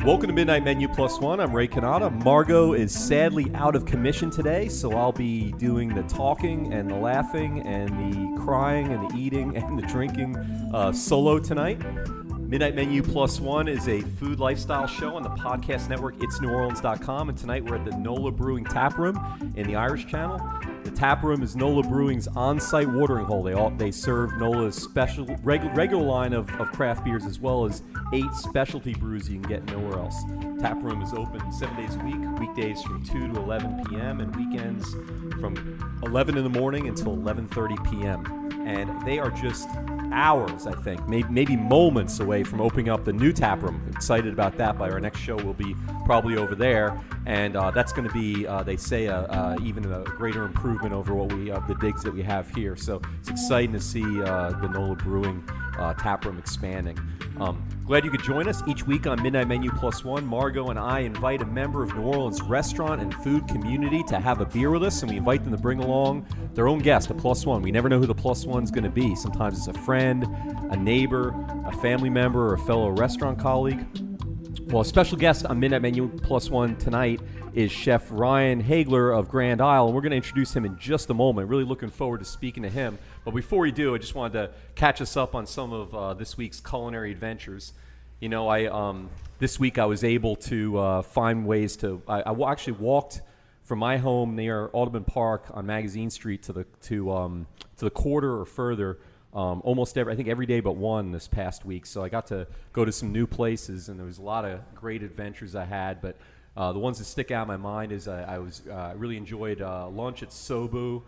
Welcome to Midnight Menu Plus One. I'm Ray Canada. Margot is sadly out of commission today, so I'll be doing the talking and the laughing and the crying and the eating and the drinking solo tonight. Midnight Menu Plus One is a food lifestyle show on the podcast network itsneworleans.com, and tonight we're at the NOLA Brewing Tap Room in the Irish Channel. The tap room is NOLA Brewing's on-site watering hole. They serve NOLA's special regular line of craft beers, as well as 8 specialty brews you can get nowhere else. Tap room is open 7 days a week, weekdays from 2 to 11 p.m. and weekends from 11 in the morning until 11:30 p.m. And they are just hours, I think, maybe moments away from opening up the new tap room. Excited about that. By our next show, we'll be probably over there, and that's going to be, they say, even a greater improvement over what the digs that we have here. So it's exciting to see the NOLA Brewing tap room expanding. Glad you could join us. Each week on Midnight Menu Plus One, Margot and I invite a member of New Orleans restaurant and food community to have a beer with us, and we invite them to bring along their own guest, a plus one. We never know who the plus one's going to be. Sometimes it's a friend, a neighbor, a family member, or a fellow restaurant colleague. Well, a special guest on Midnight Menu Plus One tonight is Chef Ryan Haigler of Grand Isle, and we're going to introduce him in just a moment. Really looking forward to speaking to him. But before we do, I just wanted to catch us up on some of this week's culinary adventures. You know, this week I was able to find ways to. I actually walked from my home near Audubon Park on Magazine Street to the quarter or further. Almost every day but one this past week. So I got to go to some new places, and there was a lot of great adventures I had. But the ones that stick out in my mind is I really enjoyed lunch at Sobu.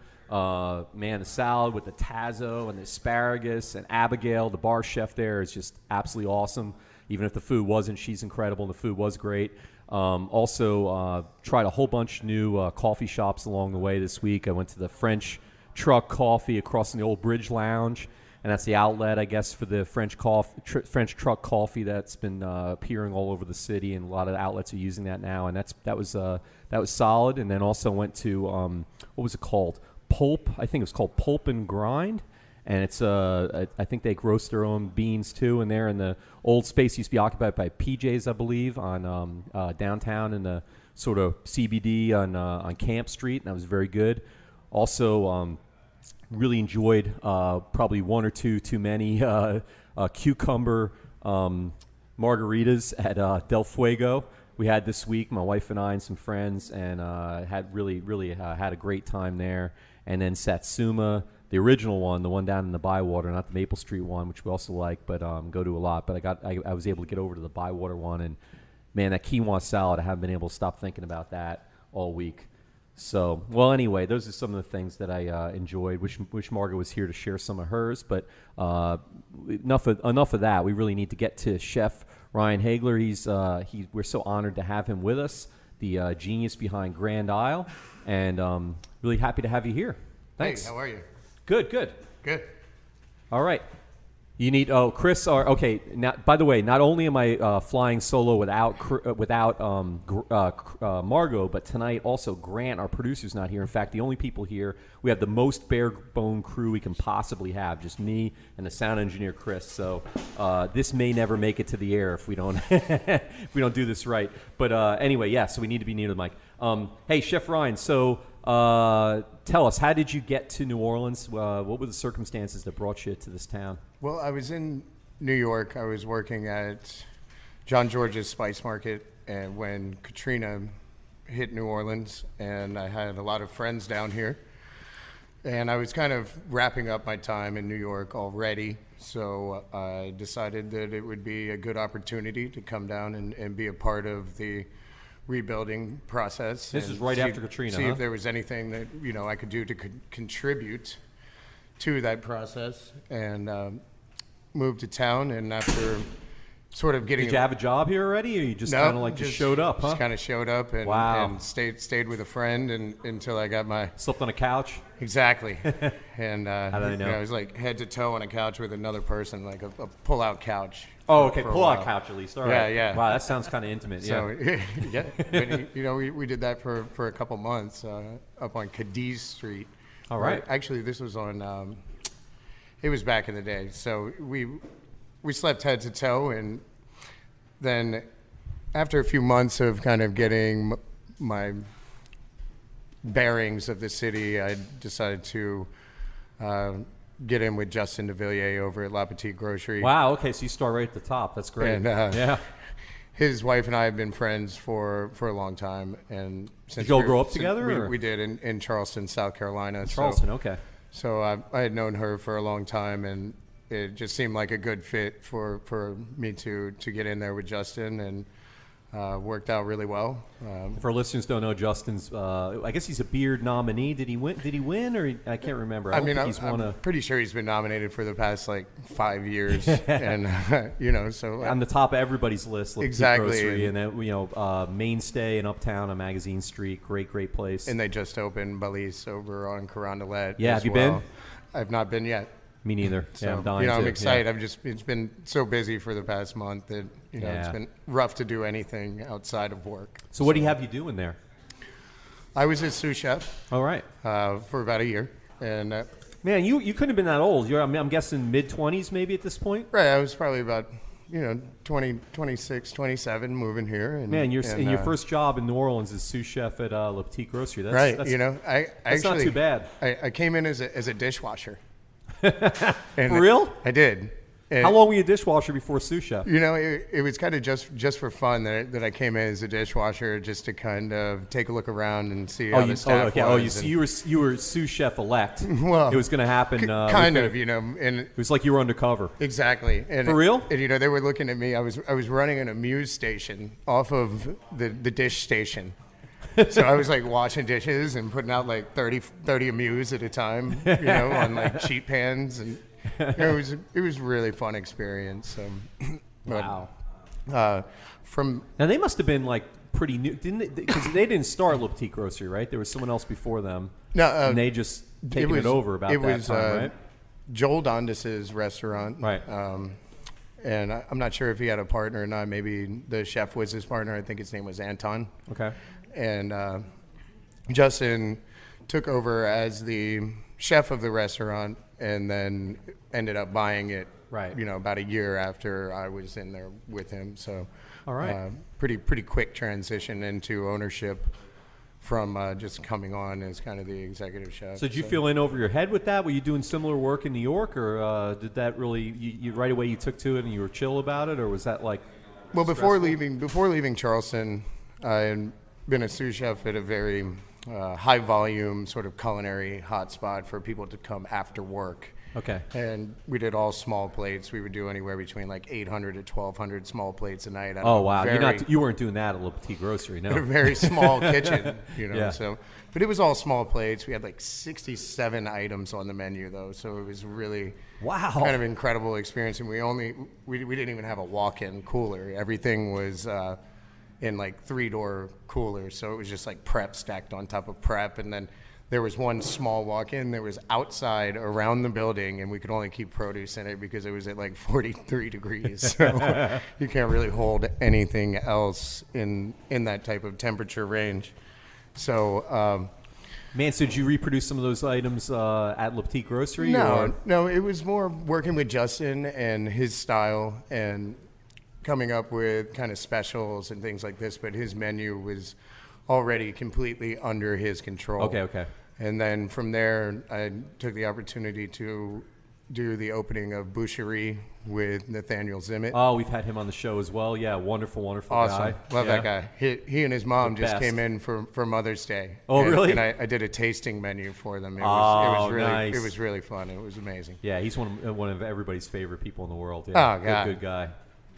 Man, the salad with the tazo and the asparagus, and Abigail, the bar chef there, is just absolutely awesome. Even if the food wasn't, she's incredible, and the food was great. Also tried a whole bunch of new coffee shops along the way this week. I went to the French Truck Coffee across from the old Bridge Lounge, and that's the outlet, I guess, for the French Truck Coffee that's been appearing all over the city, and a lot of outlets are using that now, and that was solid. And then also went to what was it called? Pulp. I think it was called Pulp and Grind, and it's I think they roast their own beans too. And there in the old space used to be occupied by PJ's, I believe, on downtown in the sort of CBD on Camp Street, and that was very good. Also, really enjoyed probably one or two too many cucumber margaritas at Del Fuego. We had this week, my wife and I and some friends, and had really had a great time there. And then Satsuma, the original one, the one down in the Bywater, not the Maple Street one, which we also like, but go to a lot. But I was able to get over to the Bywater one, and man, that quinoa salad, I haven't been able to stop thinking about that all week. So, well, anyway, those are some of the things that I enjoyed. Wish Margot was here to share some of hers, but enough of that. We really need to get to Chef Ryan Haigler. We're so honored to have him with us, the genius behind Grand Isle, and really happy to have you here. Thanks. Hey, how are you? Good. All right. You need Chris. Okay. Now, by the way, not only am I flying solo without Margot, but tonight also Grant, our producer's not here. In fact, the only people here, we have the most bare bone crew we can possibly have, just me and the sound engineer Chris. So this may never make it to the air if we don't if we don't do this right. But anyway, yeah. So we need to be near the mic. Hey, Chef Ryan. So tell us, how did you get to New Orleans? What were the circumstances that brought you to this town? Well, I was in New York. I was working at John George's Spice Market, and when Katrina hit New Orleans, and I had a lot of friends down here, and I was kind of wrapping up my time in New York already, so I decided that it would be a good opportunity to come down and be a part of the rebuilding process. This is right after Katrina, See if there was anything that I could do to contribute to that process, and moved to town. And after sort of getting, did you have a job here already, or you just kind of like just showed up? Just kind of showed up and, and stayed with a friend until I got my slept on a couch. Exactly. And how did I know? I was like head to toe on a couch with another person, like a pull-out couch. Oh, okay, pull-out couch at least. All right. Yeah. Wow, that sounds kind of intimate. So, yeah. But, we did that for a couple months up on Cadiz Street. All right. Actually, this was on. It was back in the day. So we slept head to toe, and then after a few months of kind of getting my bearings of the city, I decided to get in with Justin DeVilliers over at La Petite Grocery. Wow. Okay, so you start right at the top. That's great. And, yeah. His wife and I have been friends for a long time. And did you all grow up together? We did in Charleston, South Carolina. Charleston, okay. So I had known her for a long time, and it just seemed like a good fit for me to get in there with Justin, and worked out really well. For our listeners who don't know, Justin's, I guess he's a Beard nominee. Did he win, or I can't remember. I'm pretty sure he's been nominated for the past like 5 years, and so on the top of everybody's list. Exactly, Grocery, and then mainstay in Uptown on Magazine Street, great place. And they just opened Balise over on Carondelet. Yeah, have you been? I've not been yet. Me neither. So, yeah, I'm dying. I'm excited. Yeah. It's been so busy for the past month that it's been rough to do anything outside of work. So what do you have you doing there? I was a sous chef. All right. For about a year, and man, you couldn't have been that old. I'm guessing mid-20s maybe at this point. Right. I was probably about 20, 26, 27 moving here. And, man, your first job in New Orleans is sous chef at La Petite Grocery. That's, right. That's, that's actually, not too bad. I came in as a dishwasher. For real? I did. And how long were you a dishwasher before sous chef? It was kind of just for fun that I came in as a dishwasher, just to kind of take a look around and see how the staff was. You were sous chef elect. Well, it was going to happen. And it was like you were undercover. Exactly. And for real? And they were looking at me. I was running an amuse station off of the dish station. So I was like washing dishes and putting out like 30 amuse at a time, on like sheet pans, and it was a really fun experience. Wow. Now they must have been like pretty new, didn't they? Because they didn't start Le Petit Grocery, right? There was someone else before them. No, and they just taken it over about that time, right? Joel Dondas's restaurant, right? And I'm not sure if he had a partner or not. Maybe the chef was his partner. I think his name was Anton. Okay. And Justin took over as the chef of the restaurant, and then ended up buying it. Right. About a year after I was in there with him. So, all right. Pretty quick transition into ownership from just coming on as kind of the executive chef. So did you feel in over your head with that? Were you doing similar work in New York, or did that really you right away you took to it and you were chill about it, or was that like? Well, before leaving Charleston, I had been a sous chef at a very high volume sort of culinary hotspot for people to come after work. Okay. And we did all small plates. We would do anywhere between like 800 to 1,200 small plates a night. Oh wow! You weren't doing that at Le Petit Grocery, no? A very small kitchen, Yeah. So, but it was all small plates. We had like 67 items on the menu though, so it was really kind of incredible experience. And we didn't even have a walk-in cooler. Everything was in like 3-door coolers, so it was just like prep stacked on top of prep, and then there was one small walk-in that was outside around the building, and we could only keep produce in it because it was at like 43 degrees. So you can't really hold anything else in that type of temperature range. So, man, so did you reproduce some of those items at Le Petit Grocery? No, it was more working with Justin and his style and coming up with kind of specials and things like this, but his menu was already completely under his control. Okay. And then from there, I took the opportunity to do the opening of Boucherie with Nathaniel Zimmett. Oh, we've had him on the show as well. Yeah, wonderful awesome guy. Love that guy. He and his mom The just best. came in for Mother's Day. Oh, really? And I did a tasting menu for them. It was really fun. It was amazing. Yeah, he's one of everybody's favorite people in the world. Yeah, oh, God. Good guy.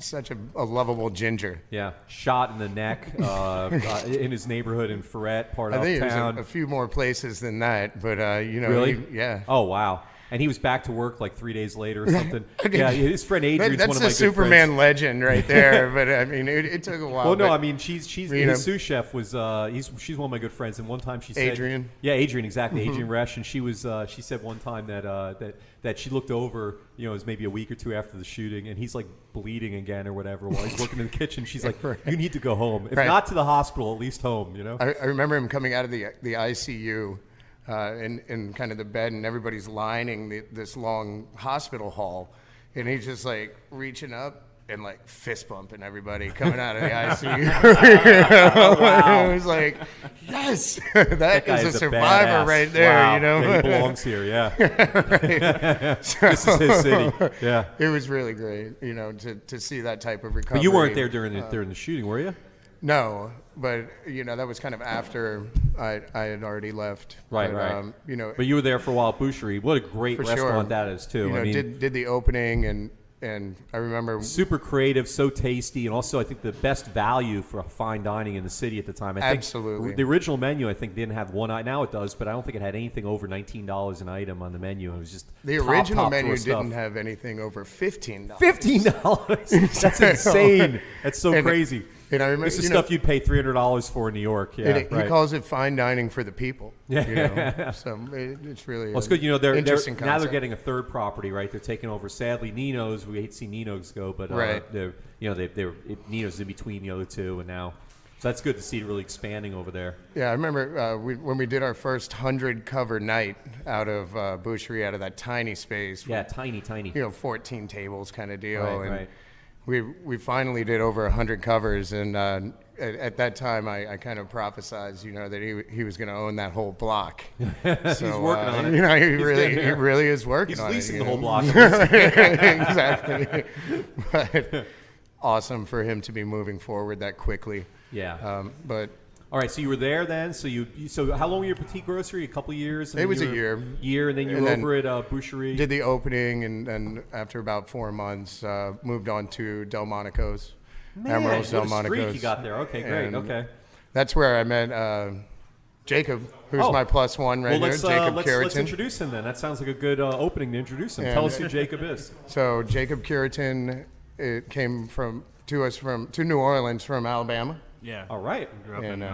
Such a lovable ginger. Yeah, shot in the neck in his neighborhood in Ferret, part of Uptown. I think it was a few more places than that, but really? Yeah. Oh wow. And he was back to work like 3 days later or something. Yeah, his friend Adrian's one of my good That's a Superman friends. legend right there. But I mean, it took a while. Well, no, I mean, she's his sous chef was she's one of my good friends, and one time she said Adrian. Yeah, Adrian, exactly, Adrian Resch, and she said one time that she looked over, it was maybe a week or two after the shooting, and he's like bleeding again or whatever while he's working in the kitchen. She's like, you need to go home, if not to the hospital, at least home. I remember him coming out of the ICU. In kind of the bed, and everybody's lining this long hospital hall, and he's just like reaching up and like fist bumping everybody coming out of the ICU. Oh, wow. It was like, yes, that guy is a a survivor badass. right there. Wow. You know, Yeah, he belongs here. Yeah, So, this is his city. Yeah, it was really great, you know, to see that type of recovery. but you weren't there during the shooting, were you? No, but you know that was kind of after I had already left. Right, but, right. You know, But you were there for a while at Boucherie. What a great for restaurant sure. that is too. You know, I mean, did the opening and I remember super creative, so tasty, and also I think the best value for fine dining in the city at the time. I think Absolutely. The original menu, I think, didn't have one. Now it does, but I don't think it had anything over $19 an item on the menu. It was just the top, original top menu drawer didn't stuff. have anything over $15. $15. That's insane. That's so And- crazy. And I remember This is you know, stuff you'd pay $300 for in New York. Yeah, and right. he calls it fine dining for the people. Yeah. You know? So it's really Well, it's good. You know, they're interesting now they're concept. getting a third property, right? They're taking over. Sadly, Nino's. We hate to see Nino's go, but Right. they're Nino's in between the other two, and now so that's good to see it really expanding over there. Yeah, I remember when we did our first 100 cover night out of Boucherie, out of that tiny space. Yeah, tiny. You know, 14 tables kind of deal. Right, and right. We finally did over 100 covers, and at that time I kind of prophesized, you know, that he was going to own that whole block. He's working on it. You know, he getting really is working He's on it. leasing you the whole know? block. Exactly. But awesome for him to be moving forward that quickly. Yeah. But All right. So you were there then. So so how long were you at Petite Grocery? A couple of years. And It then was you a were- year. Year, and then you And were then over at Boucherie. did the opening, and then after about 4 months, moved on to Delmonico's. Man, Emerald's what a streak Delmonico's. you got there. Okay, great. And Okay. That's where I met Jacob, who's Oh. my plus one right Well, here, Jacob let's Curitin. introduce him then. That sounds like a good opening to introduce him. And- Tell us who Jacob is. So Jacob Curitin, it came to New Orleans from Alabama, Yeah. All right. Grew up And, in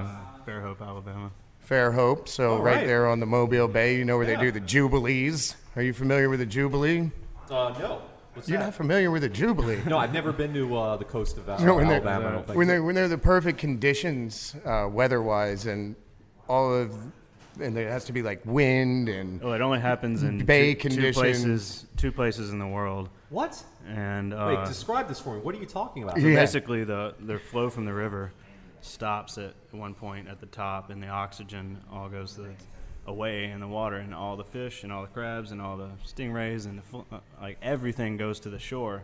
Fairhope, Alabama. Fairhope. So All right right. there on the Mobile Bay, you know where Yeah. they do the Jubilees. Are you familiar with the Jubilee? No. What's You're that? not familiar with the Jubilee. No, I've never been to the coast of You know, when Alabama. I don't think. when they're the perfect conditions weather-wise, and and there has to be like wind and Well, it only happens in Bay two places. places in the world. What? And Wait, describe this for me. What are you talking about? Yeah. basically the flow from the river stops at one point at the top, and the oxygen all goes away in the water, and all the fish and all the crabs and all the stingrays and like everything goes to the shore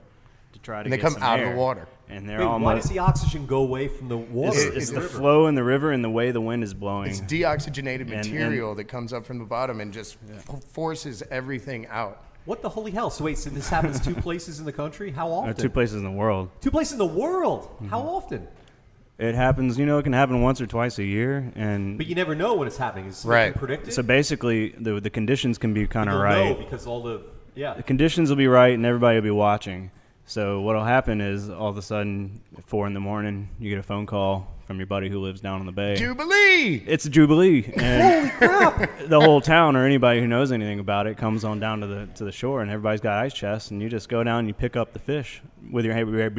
to try to And they get come some out of air. the water. And they're Wait, why almost does the oxygen go away from the water? it's in the river? flow in the river and the way the wind is blowing. It's deoxygenated And- material that comes up from the bottom and just forces everything out. What the holy hell? So wait, so this happens two places in the country? How often? Two places in the world. Two places in the world? How often? It happens, it can happen once or twice a year, and But you never know when it's happening. Is something Right. predicted? so basically the conditions can be kind of You'll right. know because all the The conditions will be right, and everybody will be watching. So what'll happen is all of a sudden, at 4 a.m, you get a phone call from your buddy who lives down on the bay. Jubilee! It's a Jubilee, and the whole town or anybody who knows anything about it comes on down to the shore, and everybody's got ice chests, and you just go down and you pick up the fish with your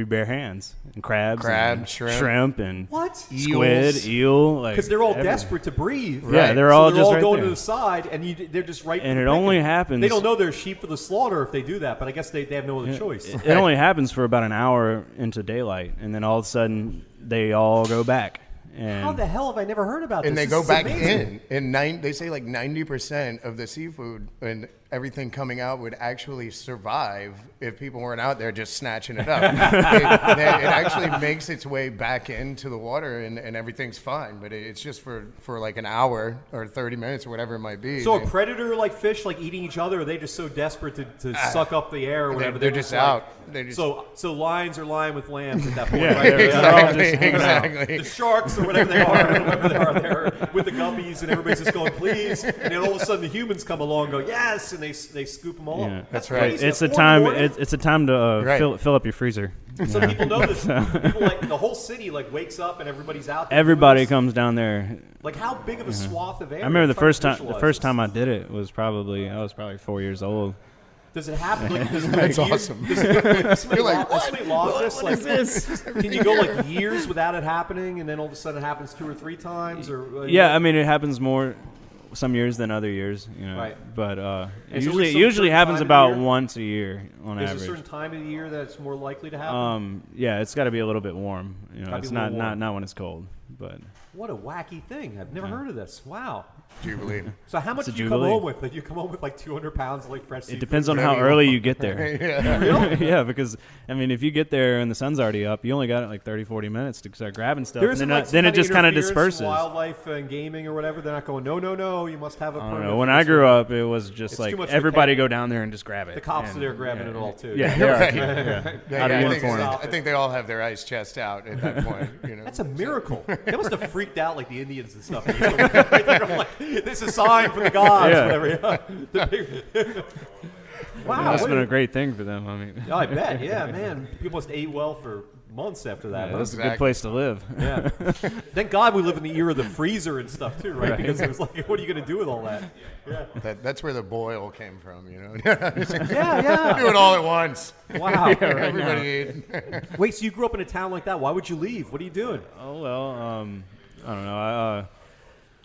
bare hands, and crabs, and shrimp. and What? squid, eel, like Because they're all everything. desperate to breathe. Yeah, Right. they're So all they're just all right going there. to the side, and they're just right. And for it the only picking. happens. They don't know they're sheep for the slaughter if they do that, but I guess they have no other choice. It only happens for about an hour into daylight, and then all of a sudden they all go back. And How the hell have I never heard about And this? they This go is back amazing. in. And they say like 90% of the seafood and everything coming out would actually survive if people weren't out there just snatching it up. it actually makes its way back into the water, and everything's fine. But it's just for like an hour or 30 minutes or whatever it might be. So a predator like fish, like eating each other, are they just so desperate to suck up the air or whatever? They're just like- out. They're just So lions are lying with lambs at that point, Yeah, right? they're all just hanging out. exactly. The sharks or whatever they are, whoever they are there with the guppies, and everybody's just going, please. And then all of a sudden the humans come along and go, yes, and they scoop them all. Yeah. That's right. crazy. it's At a 4 in the time. morning? It's a time to Right. fill up your freezer. So people know this. People like the whole city like wakes up and everybody's out there. Everybody doing this. comes down there. Like how big of a swath of air? I remember are the you trying first to time. The visualize first this? time I did it was I was probably 4 years old. Does it happen? Like, does it That's years- awesome. Does somebody You're like, does somebody log this? Like, this? can you go like years without it happening, and then all of a sudden it happens 2 or 3 times? Or Yeah, I mean it happens more some years than other years, you know. Right. But And so it some usually certain happens time of about year? once a year on Is there average. a certain time of the year that's more likely to happen? Yeah, it's got to be a little bit warm. You know, Gotta be it's a little not warm. not when it's cold, but What a wacky thing. I've never heard of this. Wow. Jubilee. So how much It's a do you come Jubilee. home with? You come home with like 200 pounds of like fresh it seafood? depends on whatever how you early want. you get there. Yeah. Yeah, because I mean, if you get there and the sun's already up, you only got like 30, 40 minutes to start grabbing stuff, There and isn't then, like then it just kind of interference from disperses. Wildlife and gaming or whatever. They're not going, no, you must have a I don't permit. know. When for I this grew one." up, it was just It's like too much to everybody pay. go down there and just grab it. The cops And, are there grabbing it all too. Yeah, they are. Right. Yeah. Yeah, Out of I uniform. think they all have their ice chest out at that point. You know. That's a miracle. They must have freaked out like the Indians and stuff. Right there, I'm like, this is a sign for the gods. Yeah. Whatever. The big- wow. That's what been a- a great thing for them. I mean, I bet. Yeah, man. People must ate well for months after that. yeah, huh? this is a good Exactly. place to live. Yeah. Thank God we live in the era of the freezer and stuff too, right? Because it was like, what are you going to do with all that? Yeah. That's where the boil came from, you know. Yeah. Do it all at once. Wow. Everybody ate. Wait, so you grew up in a town like that? Why would you leave? What are you doing? Oh well, I don't know.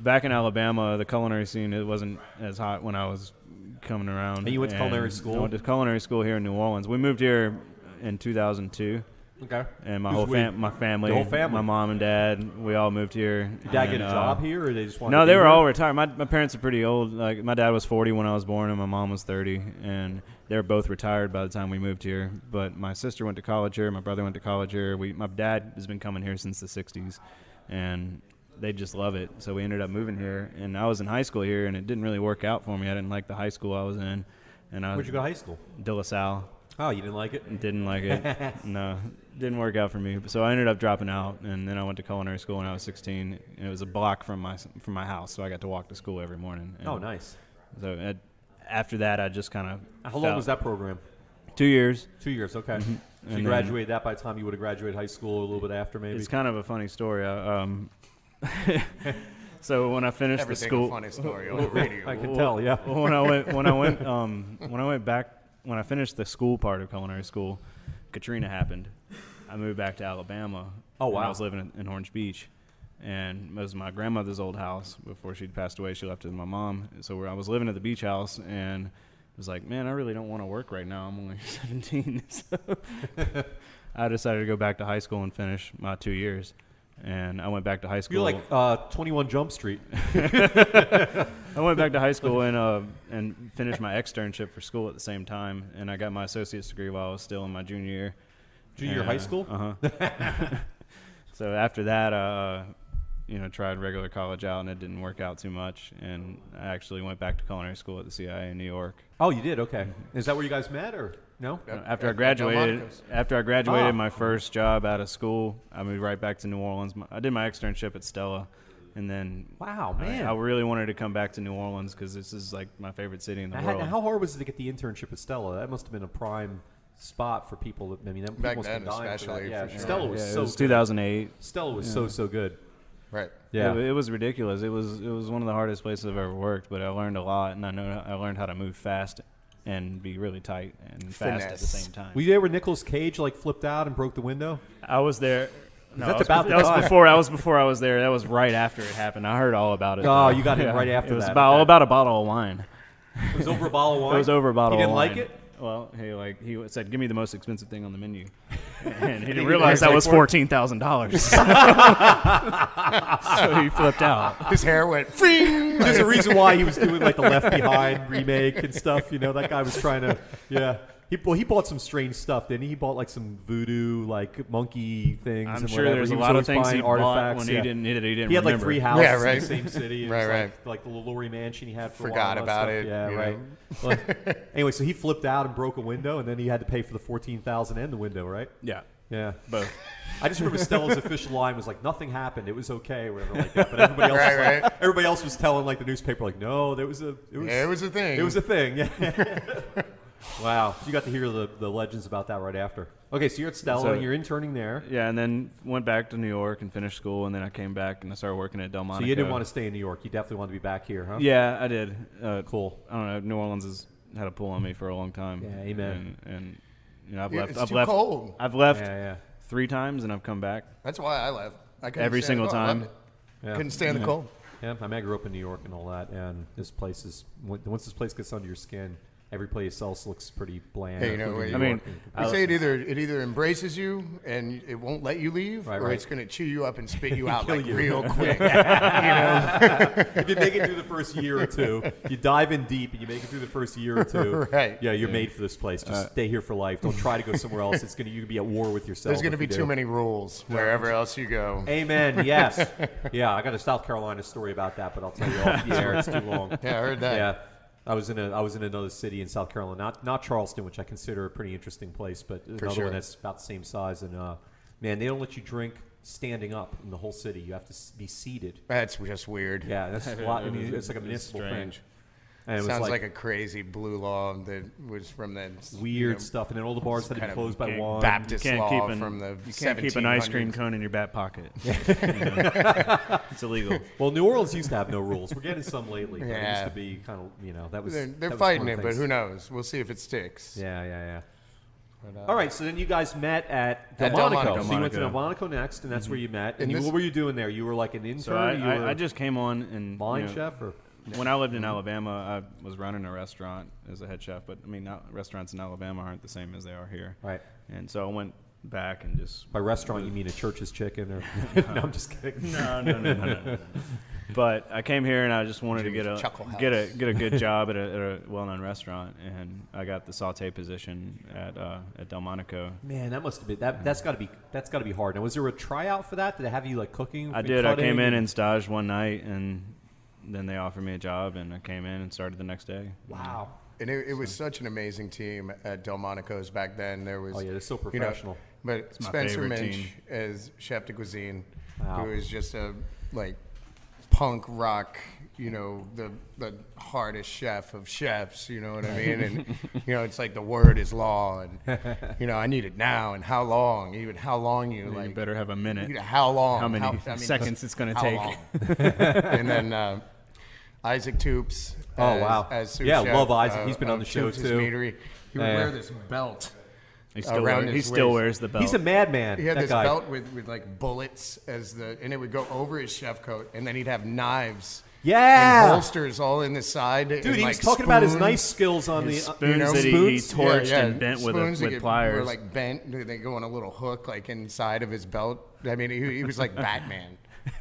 Back in Alabama, the culinary scene it wasn't as hot when I was coming around. And you went to culinary school? I went to culinary school here in New Orleans. We moved here in 2002, Okay. and my Who's whole we? my family, The whole family? my mom and dad, we all moved here. Did Dad get a And, job here, or they just wanted No, to they be were here? all retired. My parents are pretty old. Like my dad was 40 when I was born, and my mom was 30, and they were both retired by the time we moved here. But my sister went to college here. My brother went to college here. My dad has been coming here since the 60s, and they just love it. So we ended up moving here, and I was in high school here, and it didn't really work out for me. I didn't like the high school I was in, and Where'd you go to high school? De La Salle. Oh, you didn't like it? Didn't like it. No, didn't work out for me. So I ended up dropping out, and then I went to culinary school when I was 16. And it was a block from my house, so I got to walk to school every morning. And Oh, nice. So after that, I just kind of. How long was that program? 2 years. 2 years. Okay. So you And then- graduated that by the time you would have graduated high school, a little bit after, maybe. It's kind of a funny story. So when I finished Everything the school, a funny story on the radio. I can tell. Yeah. when I finished the school part of culinary school, Katrina happened. I moved back to Alabama. Oh, when wow. I was living in Orange Beach, and it was my grandmother's old house. Before she'd passed away, she left it with my mom. So I was living at the beach house, and I was like, man, I really don't want to work right now. I'm only 17. So I decided to go back to high school and finish my 2 years. And I went back to high school. You're like 21 Jump Street. I went back to high school and finished my externship for school at the same time, and I got my associate's degree while I was still in my junior year. Junior year high school? Uh-huh. So after that, tried regular college out, and it didn't work out too much, and I actually went back to culinary school at the CIA in New York. Oh, you did? Okay. Is that where you guys met, or no? After I At graduated, Delmonico's. my first job out of school, I moved right back to New Orleans. I did my externship at Stella, and then Wow, man. I really wanted to come back to New Orleans because this is like my favorite city in the world. How hard was it to get the internship at Stella? That must have been a prime spot for people. That, I mean, people Back must have then, been dying for that. especially, Yeah, for sure. Stella was Yeah, so it was good. 2008. Stella was so good. Right. Yeah. It was ridiculous. It was one of the hardest places I've ever worked, but I learned a lot, and I learned how to move fast and be really tight and fast at the Finesse. same time. Were you there when Nicolas Cage like flipped out and broke the window? I was there. No, That's that was, about that the was time. before. That was before I was there. That was right after it happened. I heard all about it. Oh, though. you got in right after It was that. all Okay. about a bottle of wine. It was over a bottle of wine? It was over a bottle He didn't of wine. like it? Well, he said, "Give me the most expensive thing on the menu," and he didn't you realize guys that was pay for it? $14,000. So he flipped out. His hair went fring. There's a reason why he was doing like the Left Behind remake and stuff. You know, that guy was trying to, yeah. He bought some strange stuff, didn't he? He bought like some voodoo, like monkey things. I'm and sure whatever. there's He a was lot of always things buying he bought artifacts. when he yeah. didn't He had like remember. 3 houses Yeah, in right. the same city. It Right, was right. Like the Lori mansion he had for Forgot a while. about and it, stuff. Yeah, you right. Well, anyway, so he flipped out and broke a window, and then he had to pay for the $14,000 and the window, right? Yeah, Yeah. both. I just remember Stella's official line was like, "Nothing happened. It was okay," or whatever like that. But everybody else, was Right, like, everybody else was telling like the newspaper, like, "No, it was a thing. It was a thing." Yeah. Wow. You got to hear the legends about that right after. Okay, so you're at Stella, So- and you're interning there. Yeah, and then went back to New York and finished school, and then I came back and I started working at Delmonico. So you didn't want to stay in New York. You definitely wanted to be back here, huh? Yeah, I did. Cool. I don't know. New Orleans has had a pull on me for a long time. Yeah, amen. And I've Yeah, left. it's I've too left. cold. I've left Yeah. 3 times, and I've come back. That's why I left. I couldn't Every stand single the cold. I time. loved it. Yeah. Couldn't stand the cold. Yeah, I mean, I grew up in New York and all that, and this place is once this place gets under your skin, every place else looks pretty bland. Hey, you know, including I New mean, York. I say it either embraces you and it won't let you leave, Right, or right. it's going to chew you up and spit you out Kill like you. real quick. You know, If you make it through the first year or two, you dive in deep and you make it through the first year or two. Right. Yeah, you're made for this place. Just stay here for life. Don't try to go somewhere else. You could be at war with yourself. there's going to if be you too do. many rules wherever else you go. Amen. Yes. Yeah, I got a South Carolina story about that, but I'll tell you off the air. It's too long. Yeah, I heard that. Yeah. I was in another city in South Carolina, not Charleston, which I consider a pretty interesting place, but another sure. one that's about the same size. And man, they don't let you drink standing up in the whole city. You have to be seated. That's just weird. Yeah, that's a lot. I mean, it's like a municipal thing. And it was Sounds like a crazy blue law that was from that weird stuff. And then all the bars had to be kind of closed by one. Baptist You can't law keep from the You can't keep an ice cream 1700s. cone in your back pocket. It's illegal. Well, New Orleans used to have no rules. We're getting some lately. But it used Yeah. to be kind of, that was. They're that was fighting one it, of the but things. who knows? We'll see if it sticks. Yeah. But, All right, so then you guys met at At Delmonico. Delmonico. So you went to Delmonico. Delmonico next, and that's where you met. And And this- what were you doing there? You were like an intern? So you were I just came on and line chef? Or when I lived in Alabama, I was running a restaurant as a head chef. But I mean, restaurants in Alabama aren't the same as they are here. Right. And so I went back and just By restaurant, you mean a Church's Chicken? Or No, I'm just kidding. no. But I came here and I just wanted to get a Chuckle House. get a good job at a well-known restaurant, and I got the saute position at Delmonico. Man, that must have been that's got to be hard. Now, was there a tryout for that? Did they have you like cooking? I did. I came in and staged one night, and then they offered me a job, and I came in and started the next day. Wow. And it was such an amazing team at Delmonico's back then. There was, Oh yeah, they're so you know, professional. but my Spencer favorite Minch team. as chef de cuisine, Wow. who is just a punk rock, the hardest chef of chefs. You know what I mean? And it's like the word is law, and I need it now, and how long? Even how long you You better have a minute. How long? How many I mean, seconds it's going to how take? long? And then Isaac Toops. Oh, wow. As sous Yeah, chef, love Isaac. He's been on the of show, Toops' too. Meadery. He would Yeah. wear this belt. He still, Around he his still waist. wears the belt. He's a madman. He had that this guy. belt with like bullets and it would go over his chef coat, and then he'd have knives. Yeah. And holsters all in the side. Dude, and he was like talking about his spoons. knife skills on His the spoons that he spoons? torched and bent Spoons that with were pliers. like bent. They go on a little hook like inside of his belt. I mean, he was like Batman.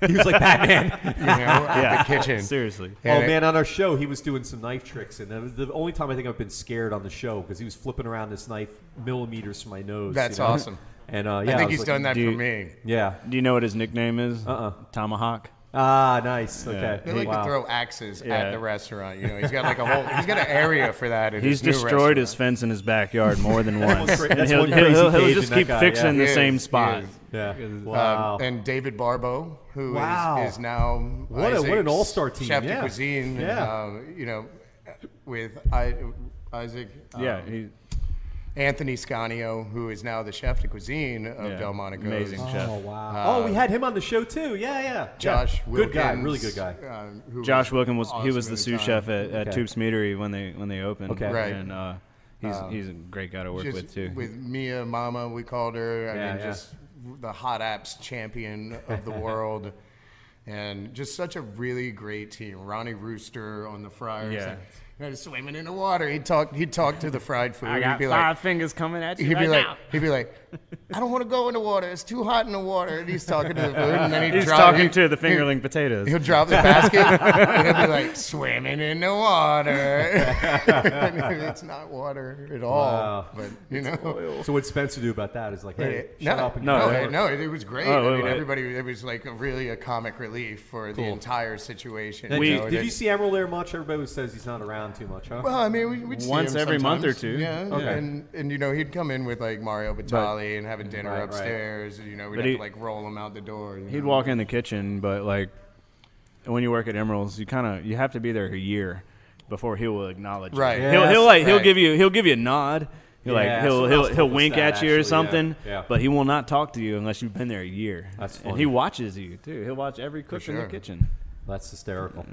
He was like Batman. At the kitchen. Seriously. Oh And man, on our show, he was doing some knife tricks, and that was the only time I think I've been scared on the show because he was flipping around this knife millimeters from my nose. That's you know? awesome. And I yeah, think was he's like, done that do for you- me. Yeah. Do you know what his nickname is? Tomahawk. Ah, nice. Okay. They like Wow. to throw axes Yeah. at the restaurant. He's got like he's got an area for that. At He's his new destroyed his restaurant. fence in his backyard more than once. cra- And that's he'll, one he'll, crazy he'll, he'll Cajun, just that keep guy, fixing yeah. the He same is, spot. he is. Yeah. Wow. And David Barbeau, who is Wow. now What an Isaac's all-star team, chef yeah. de cuisine. Yeah. With Isaac. Yeah, he, Anthony Scanio, who is now the chef de cuisine of Yeah, Delmonico's. amazing chef. Oh wow. we had him on the show too. Yeah. Josh Good guy. Wilkins, Really good guy. who Josh Wilkin was awesome the at sous time. chef at Okay. Toops Meadery when they opened. Okay. Right. And he's a great guy to work Just with too. with Mia Mama, we called her. I Yeah, mean, yeah. just the hot apps champion of the world. And just such a really great team. Ronnie Rooster on the fryers. Yeah. Swimming in the water. He'd talk to the fried food. He'd be fingers coming at he'd be like, I don't want to go in the water. It's too hot in the water. And he's talking to the food, and then He's talking to the fingerling potatoes. He'll drop the basket, and he'll be like, swimming in the water. It's not water at all. Wow. But, So what Spencer do about that is like, hey, shut up and no, go. no, it was great. Oh, I mean, wait. everybody, it was like really a comic relief for the Cool. entire situation. Did you know, you that- see Emerald there much? Everybody says he's not around too much, huh? Well, I mean, we'd see Once him every month or sometimes. two. Yeah, Okay. and he'd come in with like Mario Batali and having dinner Right, right. upstairs. And, we'd But have he- to like roll him out the door. He'd walk in the kitchen, but like when you work at Emerald's, you have to be there a year before he will acknowledge you. Right. He'll Right. give you a nod. Yeah, He'll someone else he'll told us wink that, at you actually, or something, yeah. but he will not talk to you unless you've been there a year. That's And funny. he watches you too. He'll watch every cook in the sure. kitchen. That's hysterical.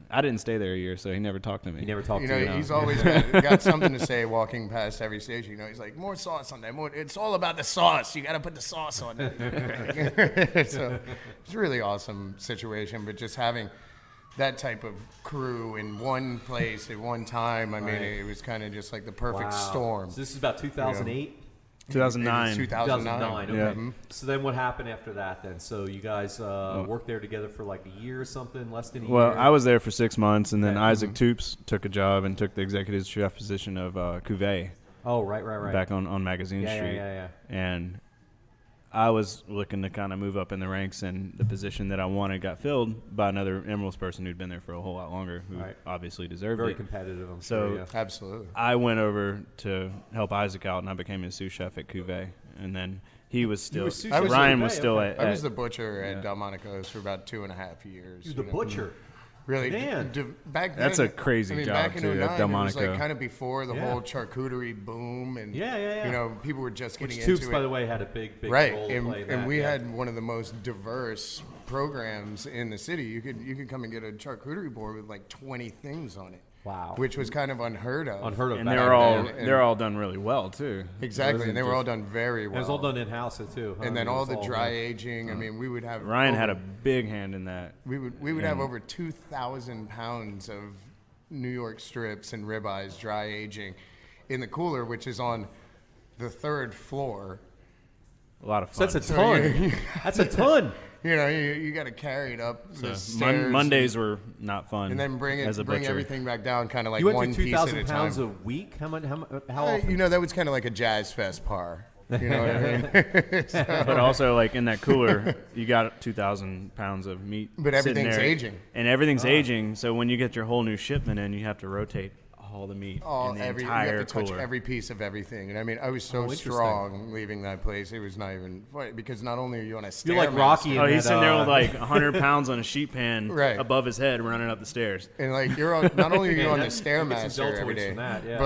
I didn't stay there a year, so he never talked to me. He never talked You to know, you. he's always got something to say walking past every station. He's like, more sauce on that. It's all about the sauce. You got to put the sauce on it. So it's a really awesome situation. But just having that type of crew in one place at one time. I mean, it was kind of just like the perfect storm. So this is about 2008? 2009. 2009. Okay. Yeah. So then what happened after that then? So you guys worked there together for like a year or something, less than a year? Well, I was there for 6 months, and then Okay. Isaac Toops took a job and took the executive chef position of Cuvée Oh, right. back on Magazine Street. Yeah. And I was looking to kind of move up in the ranks, and the position that I wanted got filled by another Emeralds person who'd been there for a whole lot longer, who obviously deserved Very it. competitive, I'm So- sure. Yeah. Absolutely. I went over to help Isaac out, and I became his sous chef at Cuvée. And then he was still were sous chef at Ryan Cuvée, was still okay. at I was the butcher at Delmonico's for about 2.5 years. You're the butcher. Really, Man. back then, That's a crazy I mean, job, back in too, at 09, it was Delmonico. like kind of before the Yeah. whole charcuterie boom, and Yeah. you know, people were just getting Which into Toops, it. by the way, had a big Right, role to and, play in and that, we yeah. had one of the most diverse programs in the city. You could come and get a charcuterie board with like 20 things on it. Wow. Which was kind of unheard of. Unheard of. and back they're then. all and- they're all done really well too. Exactly, and they were all done very And well. it was all done in-house, too. Huh? And then It all was the dry done- aging. I mean, we would have Ryan had a over- big hand in that. We would have over 2,000 pounds of New York strips and ribeyes dry aging in the cooler, which is on the 3rd floor. A lot of So fun. that's a ton. That's a ton. You know, you got to carry it up the stairs. Mondays were not fun. and then bring as a bring butcher. everything back down, kind of like You went one through piece at a 2,000 pounds time. a week? How often? You know, that was kind of like a jazz fest par. You know what I mean? But also, like in that cooler, you got 2,000 pounds of meat. But sitting everything's there, aging. and everything's aging. So when you get your whole new shipment in, you have to rotate all the meat in the You entire have to touch cooler. every piece of everything. And I mean, I was so interesting. strong leaving that place. It was not even funny because not only are you on a stairmaster. You're like Rocky. Oh, he's that, sitting there with like 100 pounds on a sheet pan Right. above his head, running up the stairs. And like you're on, not only are you on the Get some stairmaster every deltoids day, from that, yeah.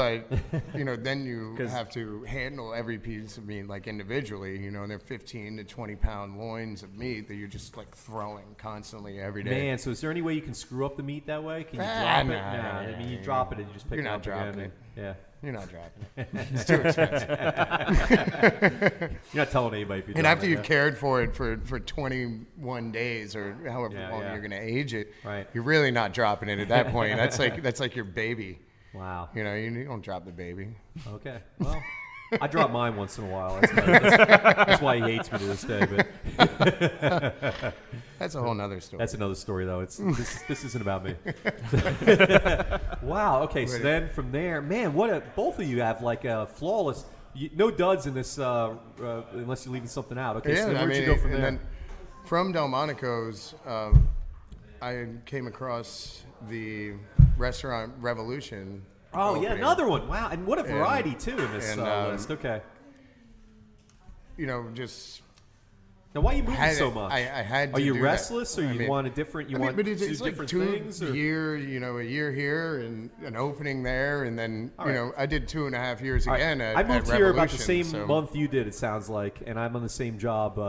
but you know then you 'Cause- have to handle every piece of meat like individually. You know, and they're 15 to 20 pound loins of meat that you're just like throwing constantly every day. Man, so is there any way you can screw up the meat that way? Can you Ah, drop it? nah, Nah, I mean, you drop it and you just pick You're it not up again. dropping it. Yeah. You're not dropping it. It's too expensive. You're not telling anybody if you And drop after it, you've yeah. cared for it for 21 days or however Yeah, long yeah. you're going to age it, Right. you're really not dropping it at that point. That's like your baby. Wow. You know, you don't drop the baby. Okay. Well, I drop mine once in a while. That's why he hates me to this day. But That's a whole nother story. that's another story, though. This isn't about me. Wow. Okay. So then from there, man, both of you have like a flawless. No duds in this unless you're leaving something out. Okay. So then where'd you go from and there? then from Delmonico's, I came across the Restaurant Revolution. Oh yeah, opening. another one. Wow, and what a variety too in this and, list. Okay. You know, just Now, why are you moving had so it- much? I had to Are you do that. restless, or I you mean- want a different? You I mean, want but to do it's like different 2 things? Or? year, you know, a year here and an opening there, and then All you right. know, I did 2.5 years All right. again at I moved at here about the Revolution, same so- month you did. It sounds like, and I'm on the same job.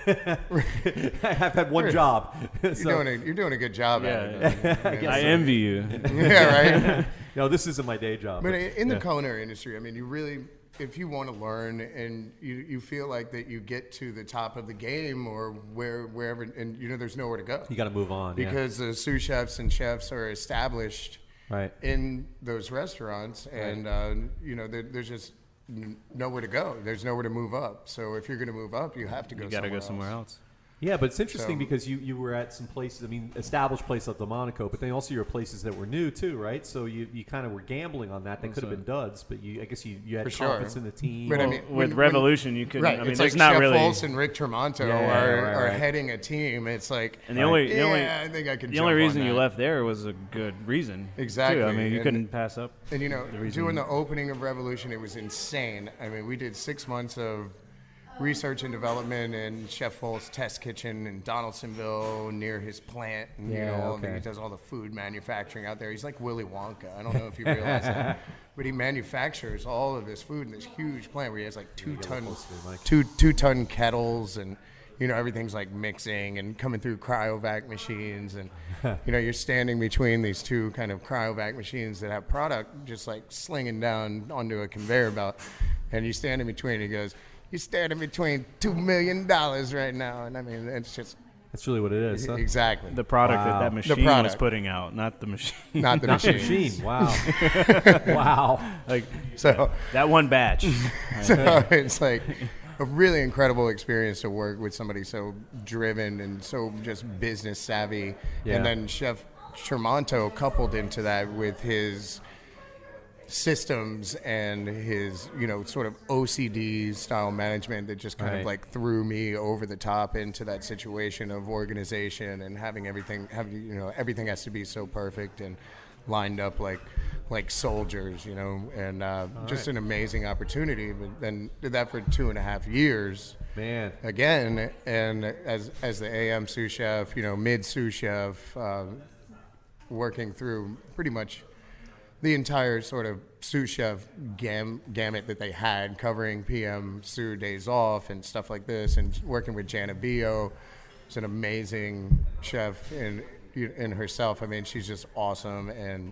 I've had one job. You're doing a good job at it. I envy you. Yeah, right. No, this isn't my day job. But in the culinary industry, I mean, you really, if you want to learn and you feel like that you get to the top of the game or wherever, and you know, there's nowhere to go you got to move on. because the sous chefs and chefs are established Right. in those restaurants, and you know, there's just nowhere to go. There's nowhere to move up. So if you're going to move up, you have to go. You got to go somewhere else. Yeah, but it's interesting So- because you were at some places, I mean, established places like Delmonico, but then also your places that were new too, right? So you kind of were gambling on that. They could have been duds, but I guess you had For sure. confidence in the team. But I Well, mean, with when- Revolution, you could. Right, I mean, it's there's like not Chef really. Fultz and Rick Tremonto Yeah, are right. heading a team. It's like, And the only I think I can. the only jump on reason you that. left there was a good reason. Exactly, Too. I mean, you and- couldn't pass up. And you know, the reason- doing the opening of Revolution, it was insane. I mean, we did 6 months of research and development in Chef Fultz's test kitchen in Donaldsonville near his plant. And, you Yeah, know, okay. he does all the food manufacturing out there. He's like Willy Wonka. I don't know if you realize that. But he manufactures all of this food in this huge plant where he has like 2-ton, close to the mic. two-ton kettles, and you know, everything's like mixing and coming through cryovac machines, and you know, you're standing between these two kind of cryovac machines that have product just like slinging down onto a conveyor belt, and you stand in between. He goes, "You're standing between $2 million right now," and I mean, it's just That's really what it is. Huh? Exactly. The product Wow. that machine was putting out, not the machine. Not the Not the machine. machine. Wow. Wow. Like So, that one batch. so it's like a really incredible experience to work with somebody so driven and so just business savvy. Yeah. And then Chef Tremonto coupled into that with his systems and his, sort of OCD style management that just kind of like threw me over the top into that situation of organization and having everything has to be so perfect and lined up like soldiers, and just an amazing opportunity. But then did that for 2.5 years. Man. Again, and as the AM sous chef, mid sous chef, working through pretty much the entire sort of sous chef gamut that they had, covering PM sous days off and stuff like this, and working with Jana Bio, who's an amazing chef in herself. I mean, she's just awesome. And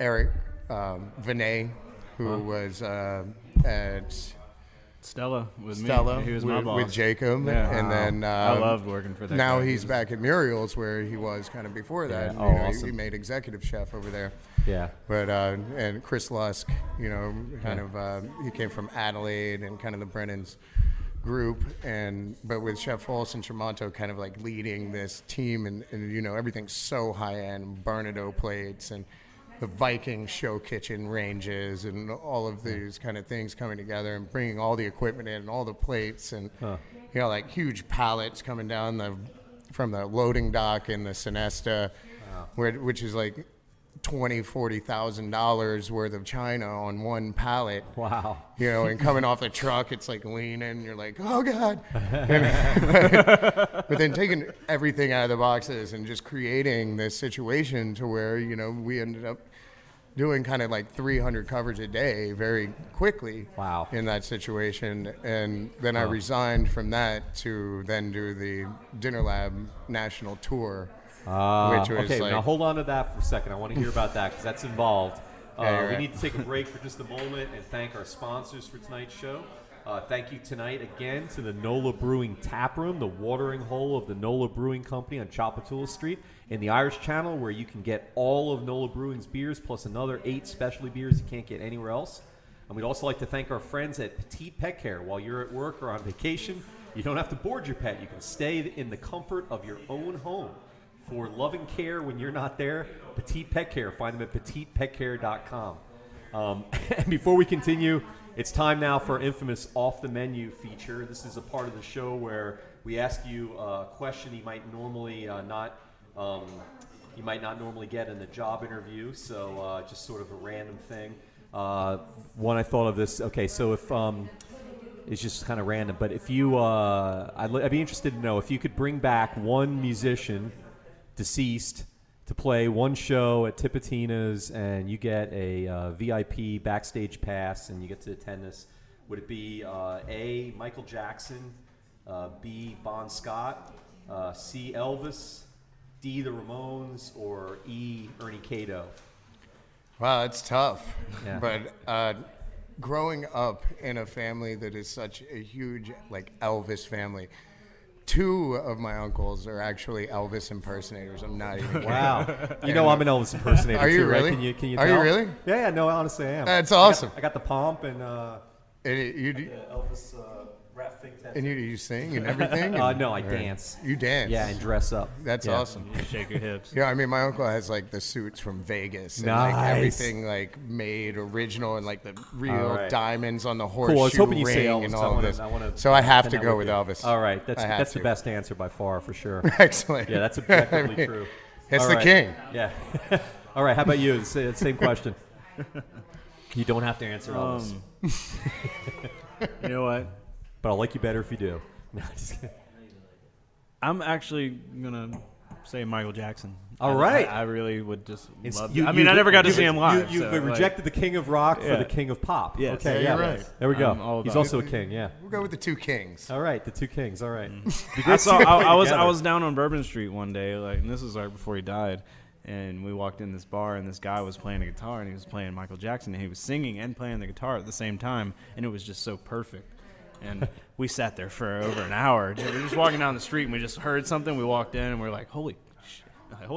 Eric Vinay, who was at Stella with Stella me. He was my boss. with Jacob, Yeah. and then I loved working for that now guy. he's back at Muriel's, where he was kind of before that. Yeah. And, Awesome. he made executive chef over there. Yeah. But and Chris Lusk, he came from Adelaide and kind of the Brennan's group, but with Chef Fultz and Tremonto kind of like leading this team, and everything's so high end, Bernardo plates and the Viking show kitchen ranges and all of these kind of things coming together and bringing all the equipment in and all the plates and like huge pallets coming down from the loading dock in the Sinesta, which is like $20,000-$40,000 worth of china on one pallet. Wow. And coming off the truck, it's like leaning. You're like, oh God. But then taking everything out of the boxes and just creating this situation to where, we ended up doing kind of like 300 covers a day very quickly. Wow. In that situation. And then I resigned from that to then do the Dinner Lab national tour. Which was okay, like, now hold on to that for a second. I want to hear about that because that's involved. Yeah, We right. need to take a break for just a moment and thank our sponsors for tonight's show. Thank you tonight again to the NOLA Brewing Tap Room, the watering hole of the NOLA Brewing Company on Chapatoula Street in the Irish Channel, where you can get all of NOLA Brewing's beers plus another 8 specialty beers you can't get anywhere else. And we'd also like to thank our friends at Petite Pet Care. While you're at work or on vacation, you don't have to board your pet. You can stay in the comfort of your own home. For loving care when you're not there, Petite Pet Care. Find them at petitepetcare.com. And before we continue, it's time now for our infamous Off the Menu feature. This is a part of the show where we ask you a question you might normally not normally get in a job interview. So just sort of a random thing. One I thought of this. Okay, so if it's just kind of random, but if you, I'd be interested to know if you could bring back one musician deceased to play one show at Tipitina's and you get a VIP backstage pass and you get to attend this, would it be A, Michael Jackson, B, Bon Scott, C, Elvis, D, the Ramones, or E, Ernie Cato? wow, it's tough. Yeah. But growing up in a family that is such a huge, like, Elvis family, 2 of my uncles are actually Elvis impersonators. I'm not even kidding. Wow. You know I'm an Elvis impersonator Are you too, right? really? Can you Are tell? you really? Yeah, no, honestly I am. That's awesome. I got the pomp and Elvis, rap thing tattoo. and you sing and everything? No, I dance. You dance? Yeah, and dress up. That's Yeah. awesome. You shake your hips. Yeah, I mean, my uncle has like the suits from Vegas and Nice. like everything like made original and like the real All right. diamond on the horseshoe Cool. I was hoping you ring say Elvis. and I all wanna- of this. I wanna So I have to attend that go with with you. Elvis. All right, that's I have the to. best answer by far for sure. Excellent. Yeah, that's objectively I mean, true. It's All the right. king. Yeah. All right. How about you? Same question. You don't have to answer Elvis, You know what? but I'll like you better if you do. No, just kidding. I'm actually gonna say Michael Jackson. All right. I really would just love. You- I mean, I never got to see him live. You've so, like, rejected the king of rock for Yeah. the king of pop. Yes. Okay. Yeah, Yeah. you're right. There we go. I'm all He's about also a king. Yeah. We'll go with the 2 kings. All right. The 2 kings. All right. Be I great to saw. see you play I together. was down on Bourbon Street one day, and this was right before he died. And we walked in this bar, and this guy was playing a guitar, and he was playing Michael Jackson, and he was singing and playing the guitar at the same time, and it was just so perfect. And we sat there for over an hour. We were just walking down the street and we just heard something. We walked in and we are like, holy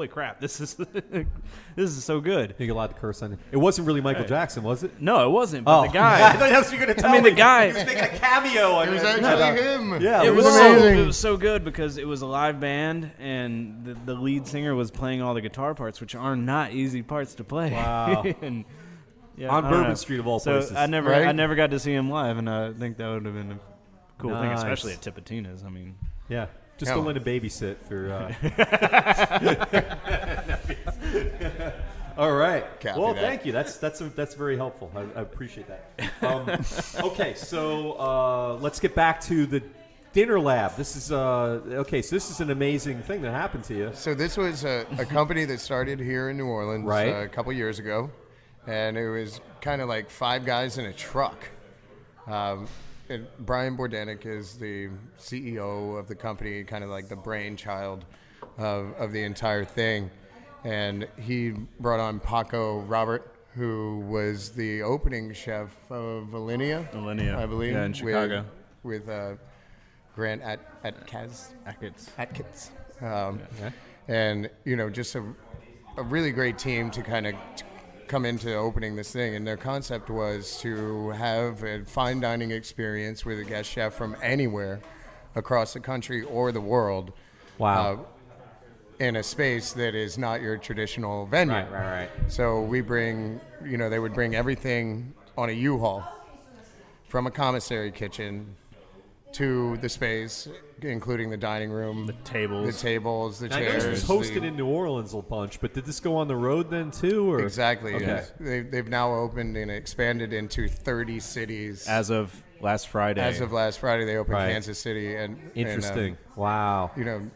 crap, this is so good. You're allowed to curse on it. It wasn't really Michael Jackson, was it? No, it wasn't. But the guy. I thought that's what you were going to tell me. I mean, the guy. He was making a cameo on It was it. actually him. Yeah, It was amazing. it was so good because it was a live band and the lead singer was playing all the guitar parts, which are not easy parts to play. Wow. And, yeah, On I don't Bourbon know. Street of all So places. I never Right? got to see him live, and I think that would have been a cool thing, Nice. especially at Tipitina's. I mean, Yeah. Just Yeah. go in to babysit for. All right. Copy Well, that. thank you. That's very helpful. I appreciate that. Okay, so let's get back to the dinner lab. This is okay. So this is an amazing thing that happened to you. So this was a company that started here in New Orleans Right. a couple years ago, and it was kind of like 5 guys in a truck. And Brian Bordanic is the CEO of the company, kind of like the brainchild of the entire thing. And he brought on Paco Robert, who was the opening chef of Alinea, I believe. Yeah, in Chicago. With Grant Atkins. And, you know, just a really great team to kind of come into opening this thing. And their concept was to have a fine dining experience with a guest chef from anywhere across the country or the world. Wow. In a space that is not your traditional venue. Right. So we bring, you know, they would bring everything on a U-Haul from a commissary kitchen to the space, including the dining room, the tables, the I know chairs. this was hosted in New Orleans a bunch, but did this go on the road then too? Or? Exactly. Okay. Yes. They've now opened and expanded into 30 cities. as of last Friday. As of last Friday, they opened Right. Kansas City. And Interesting. Wow. you know,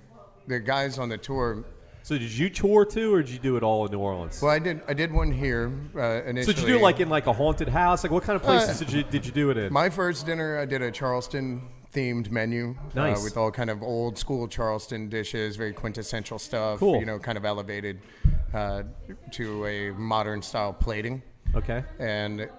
the guys on the tour. So did you tour too, or did you do it all in New Orleans? Well, I did one here initially. So did you do it like in like a haunted house? Like what kind of places did you do it in? My first dinner, I did a Charleston themed menu. Nice. With all kind of old school Charleston dishes, very quintessential stuff. Cool. You know, kind of elevated to a modern style plating. Okay. And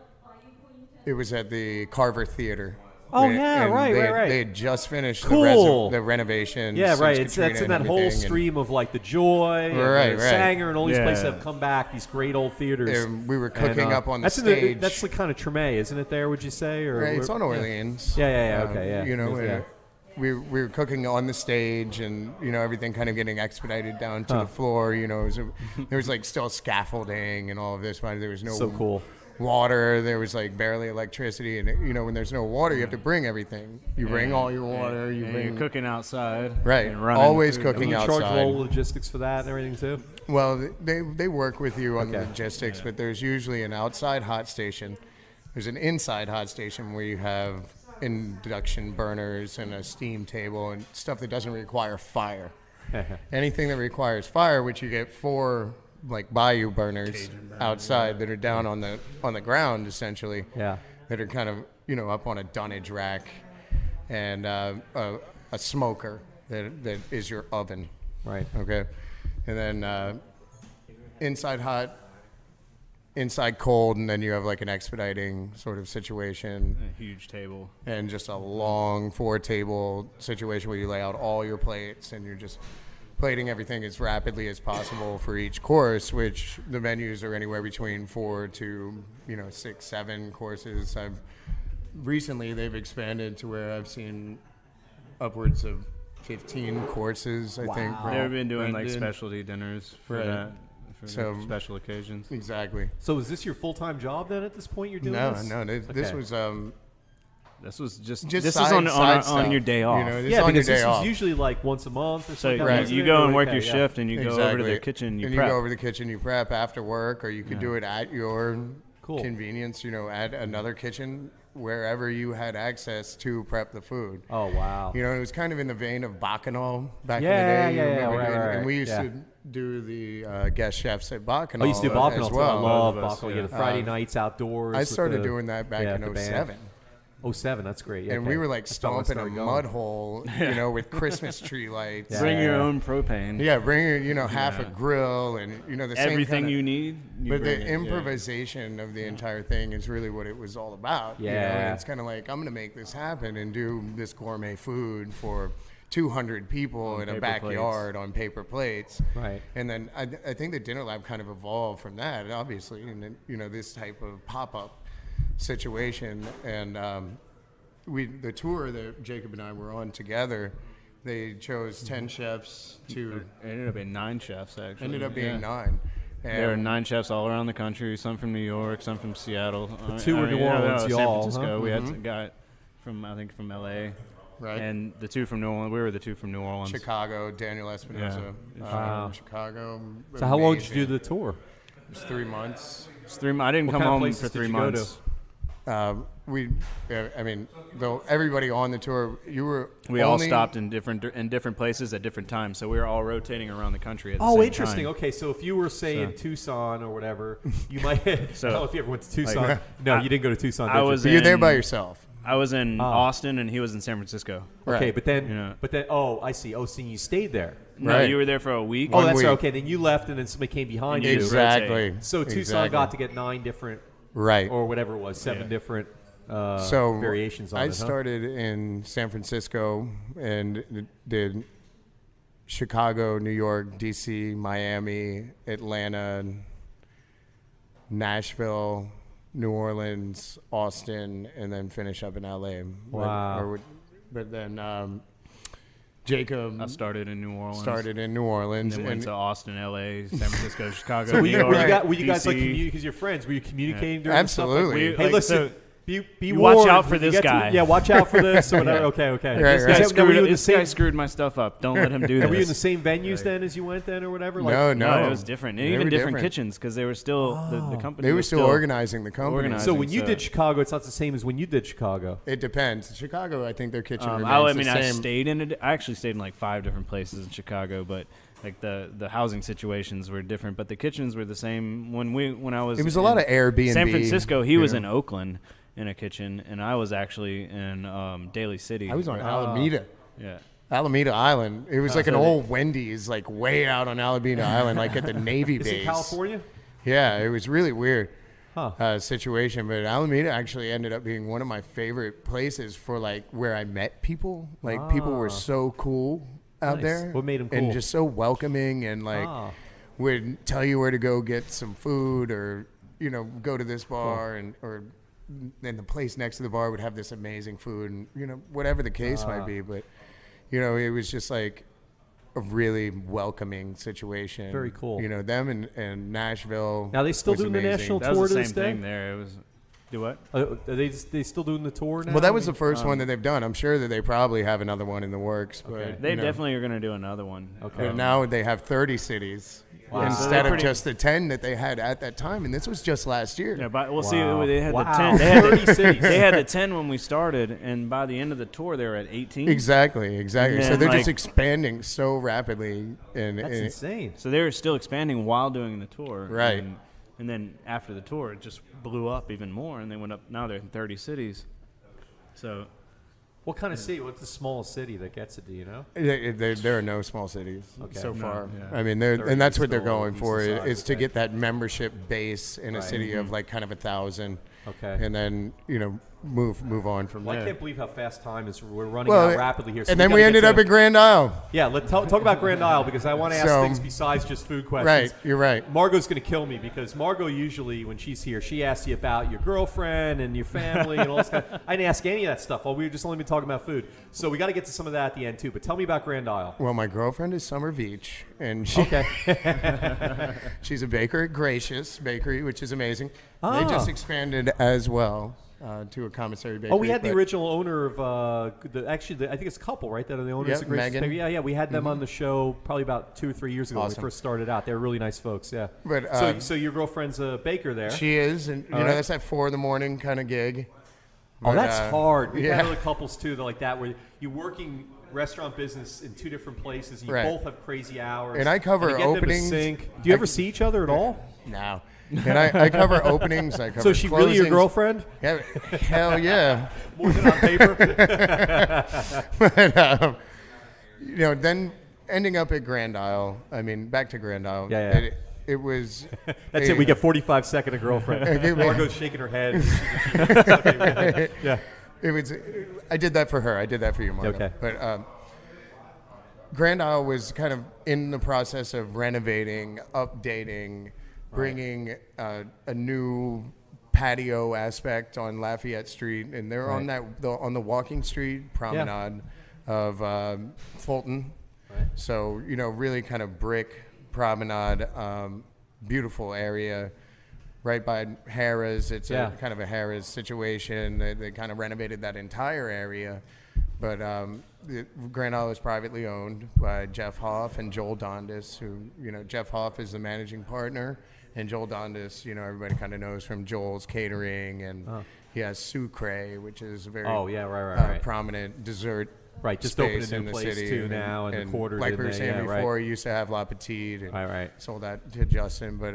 it was at the Carver Theater. Oh, And yeah, right. They had just finished Cool. the renovation. Yeah, since right. It's Katrina that's in and that whole everything, and- stream of like the Joy, Right, and the right. Sanger, and all these Yeah. places have come back. These great old theaters. And we were cooking up on the that's stage. that's the kind of Treme, isn't it? There, would you say? Or Right, it's where- on Orleans. Yeah. Okay, yeah. You know, Yeah. we were cooking on the stage, and you know everything kind of getting expedited down to the floor. You know, there was like still scaffolding and all of this, but there was no So cool. water. There was like barely electricity, and you know when there's no water, you have to bring everything. You bring all your water. You And bring you're cooking outside. right. And running Always food. cooking You charge outside. all the logistics for that and everything too. Well, they work with you on the Okay. logistics, but there's usually an outside hot station. There's an inside hot station where you have induction burners and a steam table and stuff that doesn't require fire. Anything that requires fire, which you get 4 like bayou burners outside that are down on the ground essentially. Yeah. That are kind of, you know, up on a dunnage rack, and a smoker that is your oven. Right. Okay. And then inside hot, inside cold, and then you have like an expediting sort of situation, A huge table. and just a long 4-table situation where you lay out all your plates and you're just plating everything as rapidly as possible for each course, which the menus are anywhere between 4 to 6, 7 courses. Recently they've expanded to where I've seen upwards of 15 courses, I think. They've been doing Brent like did. specialty dinners for Right. that, for So- the special occasions. Exactly. So is this your full-time job then at this point you're doing No, this? no, this Okay. was This was just Just this side- is on side stuff, on your day off. you know, this Yeah, on your because day this was off. usually like once a month or So something. Right. wasn't you it? go and Or- work okay, your yeah. shift, and you go over to Exactly. the kitchen. You and prep. you go over to the kitchen, you prep after work, or you could do it at your Cool. convenience, at another kitchen, wherever you had access to prep the food. Oh wow. You know, it was kind of in the vein of Bacchanal back Yeah, in the day. yeah, you yeah, remember right, doing- right, And we used yeah. to do the guest chefs at Bacchanal I used to do Bacchanal as too. well. I love Both of us, Bacchanal. yeah. Yeah, the Friday nights outdoors. I with started the- doing that back yeah, in the band. 07. 07, that's great. Yeah, and okay. we were like That's how I stomping a started going. mud hole, you know, with Christmas tree lights. Yeah. Bring your own propane. Yeah, bring your, you know, half a grill and, you know, the same Everything kinda, you need. You but bring the it, yeah. improvisation of the entire thing is really what it was all about. You know? Yeah. And it's kind of like, I'm going to make this happen and do this gourmet food for 200 people On in a paper backyard on paper plates. Right. And then I think the dinner lab kind of evolved from that, obviously, and then, you know, this type of pop-up situation. And the tour that Jacob and I were on together, they chose 10 chefs to. It ended up being 9 chefs, actually. Ended up being Yeah. 9. There are 9 chefs all around the country. Some from New York, some from Seattle. The 2 were New Orleans, San y'all, Francisco. huh? We had a guy from LA, Right. and the 2 from New Orleans. We were the 2 from New Orleans. Chicago, Daniel Espinosa. Wow. From Chicago. So how long did you do Amazing. the tour? It was 3 months. It's 3 I didn't What come kind of home places for did 3 you go to? months. I mean, though everybody on the tour, you were. We all only- stopped in different places at different times, so we were all rotating around the country at the Oh, same interesting. time. Okay, so if you were, say, in So- Tucson or whatever, you might. I don't know if you ever went to Tucson. like, no, you didn't go to Tucson. I did you? was But you're there in- by yourself. I was in Ah. Austin, and he was in San Francisco. Okay, Right. but then, Yeah. oh, I see. Oh, so you stayed there. No, Right. you were there for a week. Oh, One that's right. week. Okay, then you left, and then somebody came behind And you. you just Exactly. So Tucson Exactly. got to get 9 different, Right. or whatever it was, 7 Yeah. different So variations on I it. huh? started in San Francisco and did Chicago, New York, DC, Miami, Atlanta, Nashville, New Orleans, Austin, and then finish up in LA. Wow. But then Jacob I started in New Orleans. started in New Orleans. And then went to Austin, LA, San Francisco, Chicago, So New were you, York, were you guys like DC. communicating because you're friends? Were you communicating during the stuff? Absolutely. Like, hey, Like, listen, so be you watch warned out for when you this get to- guy. yeah, watch out for this or whatever. Okay. Right, This right. guy Is that- were you in the this guy same- screwed my stuff up. Don't let him do And were you in the this. same venues then as you went then or whatever? Like, No, No, it was different. They Even were different different. kitchens because they were still the company. They were was still organizing the company. organizing. So when you So- did Chicago, it's not the same as when you did Chicago. It depends. Chicago, I think their kitchen remains I the mean, I same. stayed in it. I actually stayed in like 5 different places in Chicago, but like the housing situations were different. But the kitchens were the same. When I was It was a in lot of Airbnb. San Francisco, he was you in know. Oakland in a kitchen, and I was actually in Daly City. I was on Alameda. Yeah. Alameda Island. It was like an so old Wendy's, like way out on Alameda Island, like at the Navy Is base. it California? Yeah, it was really weird Huh. situation. But Alameda actually ended up being one of my favorite places for like where I met people. Like people were so cool out Nice. there. What made 'em And cool? just so welcoming and like would tell you where to go get some food or go to this bar or then the place next to the bar would have this amazing food and whatever the case might be. But it was just like a really welcoming situation. Very cool. Them and Nashville. Now, they still was doing the amazing. national That tour was to the this same day? thing there. It was do what? Are they still doing the tour now? Well, that was the first one that they've done. I'm sure that they probably have another one in the works. Okay. But They definitely are going to do another one. Okay. But now they have 30 cities Wow. So instead they're of pretty- just the 10 that they had at that time. And this was just last year. Yeah, but we'll see. Wow. They had Wow. the 10. They had 30 the, cities. They had the 10 when we started, and by the end of the tour, they were at 18. Exactly. And So then, they're just like- expanding so rapidly. And That's insane. So they were still expanding while doing the tour. Right. And then after the tour, it just blew up even more, and they went up. Now they're in 30 cities. So What kind of city? What's the smallest city that gets it? Do you know? there are no small cities Okay. so No, far. yeah. I mean, 30 and that's is what they're still a going for decent size, is to okay. get that membership base in a Right. city of like kind of 1,000. Okay. And then move on from Well, I there. can't believe how fast time is. We're running Well, out rapidly here. So and then gotta we get ended to- up at Grand Isle. Yeah, let's talk about Grand Isle because I want to ask So- things besides just food questions. Right, you're right. Margot's going to kill me because Margot usually, when she's here, she asks you about your girlfriend and your family and all this kind of. I didn't ask any of that stuff. We were just only been talking about food. So we got to get to some of that at the end too. But tell me about Grand Isle. Well, my girlfriend is Summer Beach, and she, she's a baker at Gracious Bakery, which is amazing. They just expanded as well to a commissary bakery. Oh, we had the but- original owner of I think it's a couple, right? That are the owners Yep, of Gracious Megan. Bakery. Yeah, we had them on the show probably about 2 or 3 years ago when Awesome. we first started out. They were really nice folks. Yeah. But, so your girlfriend's a baker there. She is, and All right. that's at 4 a.m. kind of gig. Oh, But, that's hard. We've had yeah. other couples too that like that where you're working restaurant business in 2 different places. And you Right. both have crazy hours. And I cover to get them to openings. sync. Do you ever see each other at all? No. And I cover openings. I cover So is she really your closings. girlfriend? Yeah, hell yeah. More than on paper? But, you know, then ending up at Grand Isle. I mean, back to Grand Isle. Yeah. It was. That's it. We get 45-second of girlfriend. Margot's shaking her head. Yeah. It was. I did that for her. I did that for you, Margot. Okay. But Grand Isle was kind of in the process of renovating, updating, bringing a new patio aspect on Lafayette Street, and they're on on the walking street promenade of Fulton. Right. So, you know, really kind of brick promenade, beautiful area. Right by Harrah's. It's a kind of a Harrah's situation. They kind of renovated that entire area. But Grand Isle is privately owned by Jeff Hoff and Joel Dondas, who, you know, Jeff Hoff is the managing partner, and Joel Dondas, you know, everybody kind of knows from Joel's Catering, and he has Sucre, which is a very prominent dessert just opened a space in new the place city. too now, and the quarters like in we were there, saying before, he used to have La Petite, and sold that to Justin. But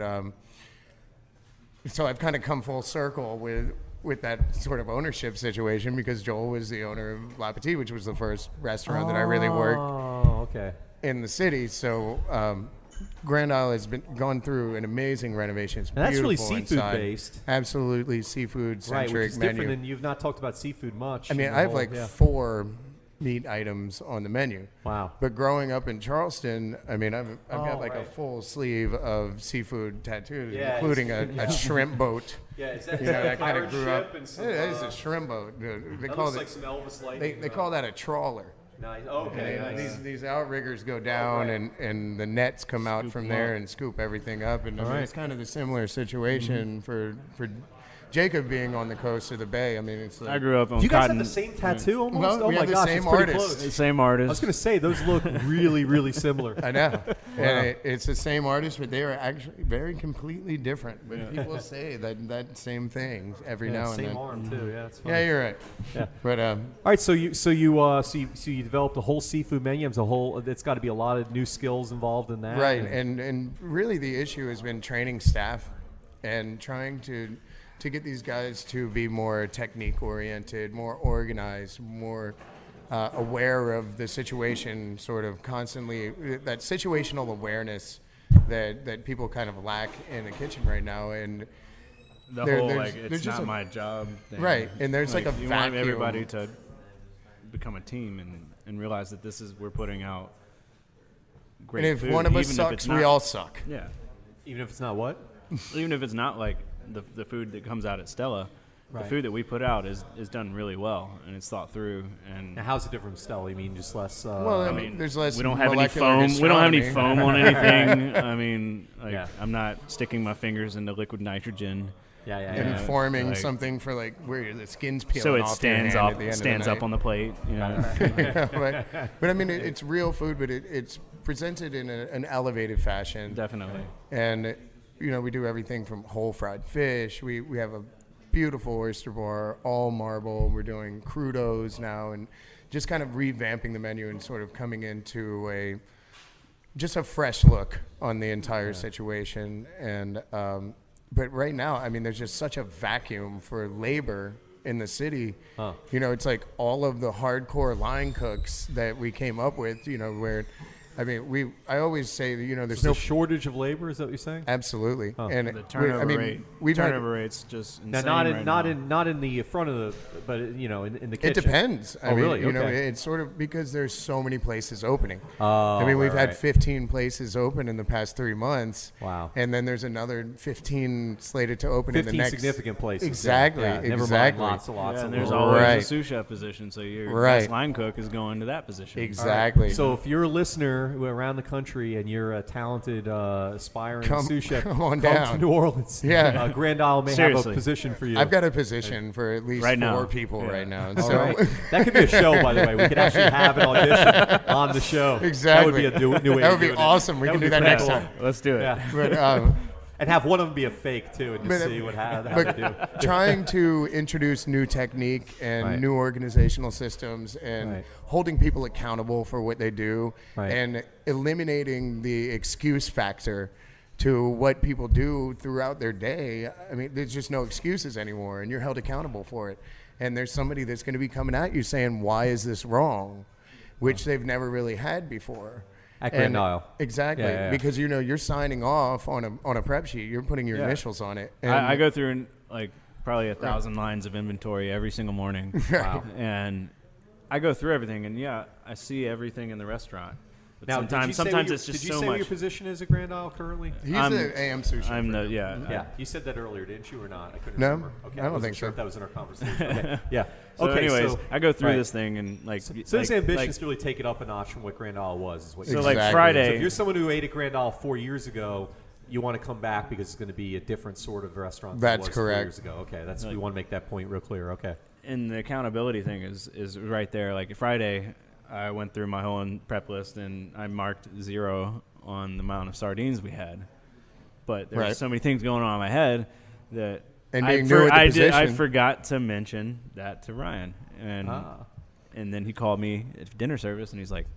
so I've kind of come full circle with that sort of ownership situation, because Joel was the owner of La Petite, which was the first restaurant that I really worked in the city. So Grand Isle has gone through an amazing renovation. It's and that's really beautiful seafood inside. Based. Absolutely seafood centric which is menu. different than you've not talked about seafood much. I mean, I have like 4 meat items on the menu. Wow. But growing up in Charleston, I mean, I've got like a full sleeve of seafood tattoos, including a shrimp boat. Yeah, is that, that kind of grew up. And some, It is a shrimp boat. They that call looks it like some Elvis Lighting. they call that a trawler. Nice. Okay. And Nice. these outriggers go down, and the nets come out from there and scoop everything up. And I mean, it's kind of the similar situation for Jacob being on the coast of the Bay. I mean, it's like, I grew up on Do you guys Cotton. have the same tattoo almost? Well, oh we my have the gosh, same it's pretty artist. close. The same artist. I was going to say, those look really, really similar. I know. And it's the same artist, but they are actually very completely different. But people say that same thing every now and same then. arm too. Yeah, it's funny. Yeah, you're right. Yeah. But All right, so you developed a whole seafood menu. It's got to be a lot of new skills involved in that. right, and really the issue has been training staff and trying to get these guys to be more technique oriented, more organized, more aware of the situation, sort of constantly, that situational awareness that people kind of lack in the kitchen right now. And the there- whole there's- like there's it's just not a- my job thing. Right, and there's like a you vacuum. want everybody to become a team and realize that we're putting out great and if food, one of us even if it's sucks, we not- all suck. Yeah, Even if it's not what? even if it's not like the food that comes out at Stella, Right. the food that we put out is done really well and it's thought through. And Now, how's it different from Stella? You mean just less? Well, I mean, there's less we don't have any molecular foam. We don't have any gastronomy. foam on anything. I mean, like, Yeah. I'm not sticking my fingers into liquid nitrogen. yeah. And Yeah, forming like- something for like where the skin's peeling So it off stands your hand up, at the end stands of up on the plate. You know, but I mean, it's real food, but it's presented in an elevated fashion. definitely. And you know, we do everything from whole fried fish. We have a beautiful oyster bar, all marble. We're doing crudos now, and just kind of revamping the menu and sort of coming into just a fresh look on the entire situation. And but right now, I mean, there's just such a vacuum for labor in the city. You know, it's like all of the hardcore line cooks that we came up with, you know, where, I mean, I always say that, you know, there's no shortage of labor. Is that what you're saying? Absolutely. And The turnover rate's just Now, insane not in the front of the, but in the kitchen. it depends. I mean, really? you know, Okay. it's sort of because there's so many places opening. Oh, I mean, we've had right. 15 places open in the past 3 months. Wow. And then there's another 15 slated to open in the 15 next. significant places. Exactly. Yeah, never exactly. mind lots and lots Yeah, of and there's them. always Right. a sous chef position, so your Right. best line cook is going to that position. Exactly. So if you're a listener who around the country and you're a talented, aspiring Come- sous chef, come on come down. to New Orleans. Yeah. Grand Isle may have Seriously. a position for you. I've got a position for at least Right 4 now. people Yeah. right now. All So right. That could be a show, by the way. We could actually have an audition on the show. Exactly. That would be a new way that of would be doing awesome. We That can would do be that pretty next cool. time. Let's do it. Yeah. But And have one of them be a fake, too, and just see how they do. trying to introduce new technique and Right. new organizational systems and Right. holding people accountable for what they do Right. and eliminating the excuse factor to what people do throughout their day. I mean, there's just no excuses anymore, and you're held accountable for it. And there's somebody that's going to be coming at you saying, why is this wrong? Which they've never really had before. At Grand Isle. Exactly. Yeah. Because, you're signing off on a prep sheet. You're putting your initials on it. And I go through like probably 1,000 lines of inventory every single morning. Wow. And I go through everything, and I see everything in the restaurant. But Now, sometimes it's just did you so say much. what your position is at Grand Isle currently? He's the AM sushi. I'm the Yeah, you said that earlier, didn't you, or not? I couldn't No, remember. Okay, I don't wasn't think sure so. if that was in our conversation. Okay. Yeah. So okay. anyways, So, I go through right. this thing and like. So this ambition is to really take it up a notch from what Grand Isle was. Is what So you're like saying. Exactly. Friday. So if you're someone who ate at Grand Isle 4 years ago, you want to come back because it's going to be a different sort of restaurant. Than That's it was correct. 4 years ago. Okay, that's we want to make that point real clear. Okay. And the accountability thing is right there. Like Friday, I went through my whole prep list and I marked 0 on the amount of sardines we had. But there were so many things going on in my head that And being new at the position. I forgot to mention that to Ryan. And then he called me at dinner service and he's like,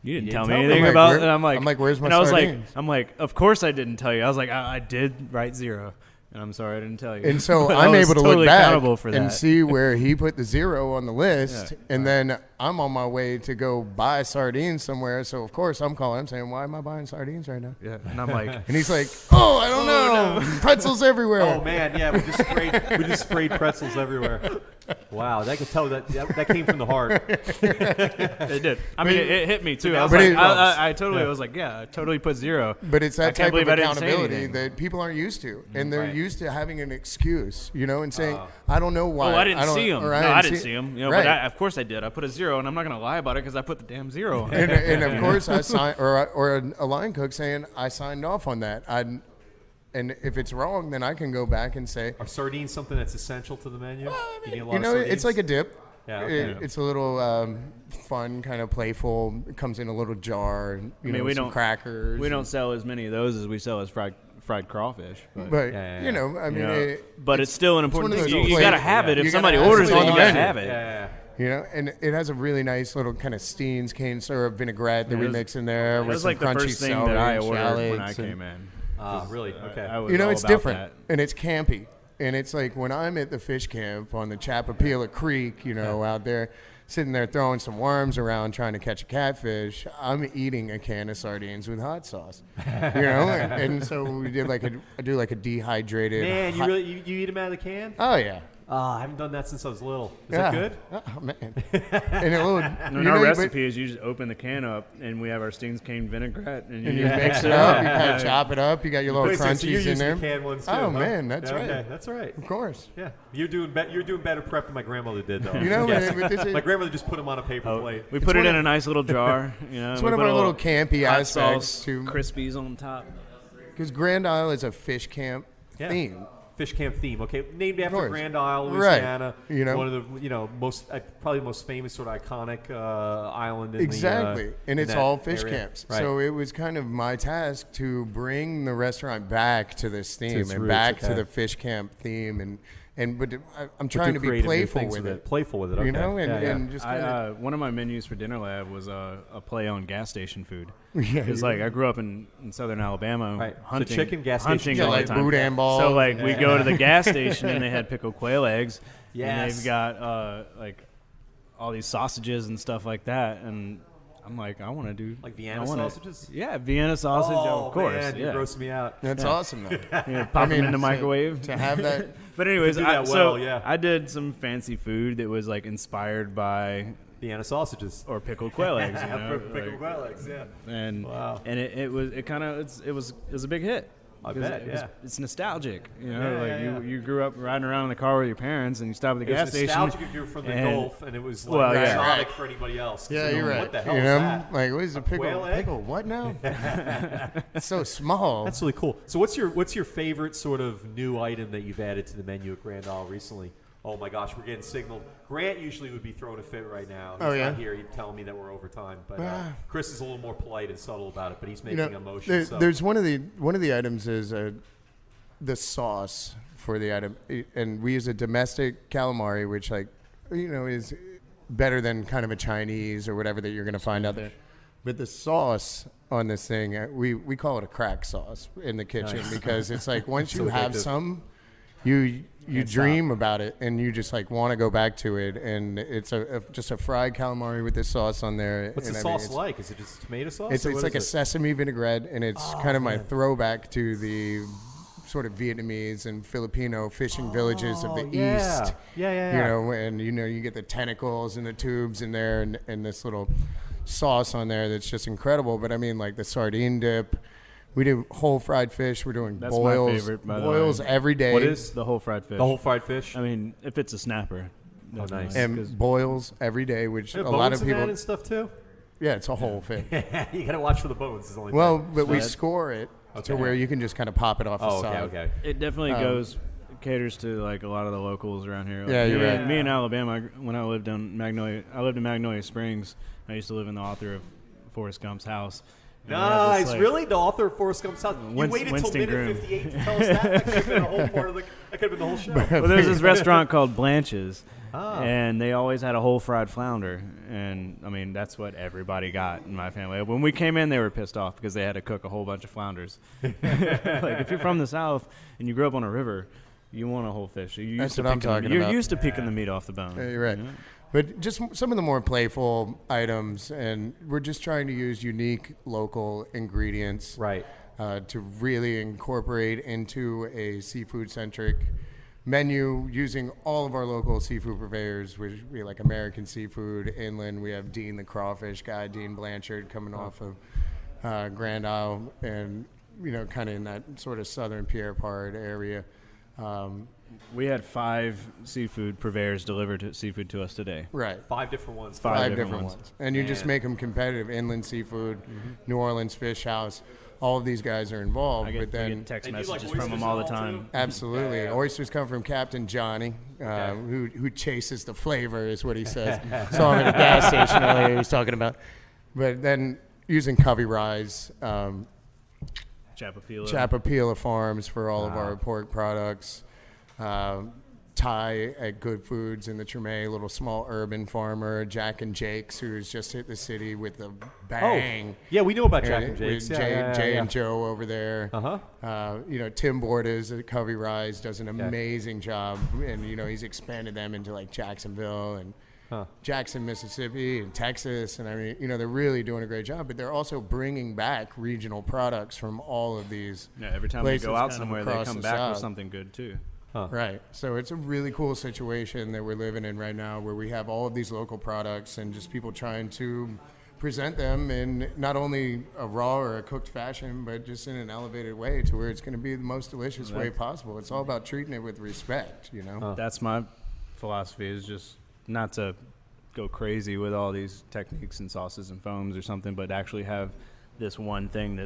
"You didn't tell me anything like, about." where- And I'm like, "Where's my and I was sardines?" like, "Of course I didn't tell you." I was like, I did write 0. And I'm sorry I didn't tell you. And so But I I'm was able to totally look back accountable for and that. see where he put the 0 on the list, Yeah. and then I'm on my way to go buy sardines somewhere. So of course I'm calling him saying, "Why am I buying sardines right now?" Yeah, and I'm like, And he's like, "Oh, I don't know, pretzels everywhere." Oh man, yeah, we just sprayed pretzels everywhere. Wow, that could tell that came from the heart. it did. I mean, it hit me too. I was But like, it- I totally was like, yeah, I totally put 0. But it's I that can't type of believe I didn't say accountability anything. that people aren't used to, and they're Right. used to having an excuse, and saying, "I don't know why." Oh, I didn't see him. or No, I didn't see him. Right. But of course I did. I put a 0, and I'm not gonna lie about it because I put the damn 0 on. and of course I signed, or a line cook saying I signed off on that. And if it's wrong, then I can go back and say, Are sardines something that's essential to the menu? You need a lot you of know, sardines? it's like a dip. Yeah, okay. It's a little fun, kind of playful. It comes in a little jar, and I mean, we some don't crackers. We don't sell as many of those as we sell as fried crawfish. But Yeah. I mean, but it's still an important one of thing. those You plates. gotta have it. You If gotta somebody have orders it it, on you the gotta menu. have it. Yeah. and it has a really nice little kind of Steens cane syrup vinaigrette that Yeah, we it was- mix in there It with was some like the crunchy first thing celery that I and ordered when I shallots and- came in. Really? Okay. I was You know, all it's about different, that. and it's campy. And it's like when I'm at the fish camp on the Chapapila Creek, out there, sitting there throwing some worms around trying to catch a catfish, I'm eating a can of sardines with hot sauce. And so we did I do like a dehydrated. Man, you eat them out of the can? Oh yeah. I haven't done that since I was little. Is Yeah. that good? Oh man. And a little. And our recipe is you just open the can up, and we have our Steens cane vinaigrette, and And you just mix it up. You kind of chop it up. You got your little Wait, so you're crunchies in using there. the canned ones too, Oh huh? man, that's Yeah, right. Okay, that's right. Of course. Yeah, you're doing better prep than my grandmother did, though. But this is, My grandmother just put them on a paper Oh, plate. we put it one in of- a nice little jar. it's We one of put our a little campy hot aspects sauce, to crispies on top. because Grand Isle is a fish camp Yeah. theme. Fish camp theme, okay, named after course. Grand Isle, Right. Louisiana. One of the most probably the most famous sort of iconic island. In Exactly, the, and in it's that all fish area. camps. Right. So it was kind of my task to bring the restaurant back to this theme its and roots, back to okay. the fish camp theme, but I'm But trying do to be creative new playful things with it. Playful with it, okay. And just kind of One of my menus for Dinner Lab was a play on gas station food. Yeah, Because I grew up in southern Alabama, Right. So hunting, chicken, gas hunting station, yeah, all like the time. boudin balls. So we go to the gas station and they had pickled quail eggs. And Yes. they've got all these sausages and stuff like that. And I'm like, I want to do Like Vienna I wanna- sausages? Yeah, Vienna sausage, of course. Man, yeah. you're grossing me out. that's awesome though. Yeah, pop them in the to- microwave. to have that. But anyways, do that well, yeah. I did some fancy food that was inspired by Vienna sausages. or pickled quail eggs. Pickled quail eggs, yeah. And Wow. and it was a big hit. I Because bet, yeah. it's nostalgic, Yeah. You grew up riding around in the car with your parents, and you stop at the It gas was station. nostalgic if you're from the and- Gulf, and it was Well, yeah. exotic Right. for anybody else. 'Cause Yeah, they you're go, right. What the hell is that? Like, what is a pickle? quail egg? Pickle? What now? It's so small. That's really cool. So what's your favorite sort of new item that you've added to the menu at Grand Isle recently? Oh my gosh, we're getting signaled. Grant usually would be throwing a fit right now. He's Oh, yeah? not here. He's telling me that we're over time. But Chris is a little more polite and subtle about it, but he's You making know, a motion. there- so. there's one of the items is the sauce for the item, and we use a domestic calamari, which is better than kind of a Chinese or whatever that you're going to find out there. But the sauce on this thing, we call it a crack sauce in the kitchen because it's like once you have some, you dream about it and you just like want to go back to it. And it's just a fried calamari with this sauce on there. What's the sauce like? Is it just tomato sauce? It's like a sesame vinaigrette, and it's kind of my throwback to the sort of Vietnamese and Filipino fishing villages of the East. Yeah. You know, and you get the tentacles and the tubes in there, and this little sauce on there that's just incredible. But I mean, like the sardine dip. We do whole fried fish. We're doing That's boils. my favorite, by the boils way. every day. What is The whole fried fish. the whole fried fish? I mean, if it's a snapper. Oh, nice. And boils every day, which Yeah, a lot of bones in people. that and stuff too. Yeah, it's a whole fish. You gotta watch for the bones. It's only Well, but we score it Okay. to where you can just kind of pop it off the Oh, side. okay. It definitely caters to like a lot of the locals around here. Like, Yeah, you're right. Me in Alabama, when I lived in Magnolia Springs. I used to live in the author of Forrest Gump's house. And we had this, Nice, like, really? The author of Forrest Gump's house. You waited till Winston minute Groom. 58 to tell us that. That could have been a whole part of that could have been the whole show. Well, there's this restaurant called Blanche's, Oh. and they always had a whole fried flounder. And, I mean, that's what everybody got in my family. When we came in, they were pissed off because they had to cook a whole bunch of flounders. Like, if you're from the South and you grew up on a river, you want a whole fish. That's what I'm talking You're about. used to picking the meat off the bone. Yeah, you're right. you know? But just some of the more playful items, and we're just trying to use unique local ingredients Right. to really incorporate into a seafood-centric menu using all of our local seafood purveyors, which we like American Seafood, Inland. We have Dean the crawfish guy, Dean Blanchard, coming off of Grand Isle, and kind of in that sort of southern Pierre Part area. We had 5 seafood purveyors deliver seafood to us today. Right. 5 different ones. Five Different ones. And you just Man. make them competitive. Inland Seafood, New Orleans Fish House, all of these guys are involved. I but get then, text And you like messages from them oysters all the and all, time. too? absolutely, Yeah. oysters come from Captain Johnny, who chases the flavor, is what he says. Saw him at a gas station earlier. He was talking about. But then using Covey Rise, Chapapila Farms for all of our pork products. Ty at Good Foods in the Treme, little small urban farmer. Jack and Jake's, who's just hit the city with a bang. Yeah, we know about Jack and With Jake's. Jay and Joe over there. Uh-huh. Tim Bordas at Covey Rise does an amazing job, and he's expanded them into like Jacksonville and Jackson, Mississippi, and Texas, and I mean, they're really doing a great job. But they're also bringing back regional products from all of these. Yeah, every time we places go out kind of somewhere, they across come the back with South. something good too. Right. So it's a really cool situation that we're living in right now, where we have all of these local products and just people trying to present them in not only a raw or a cooked fashion, but just in an elevated way to where it's going to be the most delicious way possible. It's all about treating it with respect, That's my philosophy, is just not to go crazy with all these techniques and sauces and foams or something, but actually have this one thing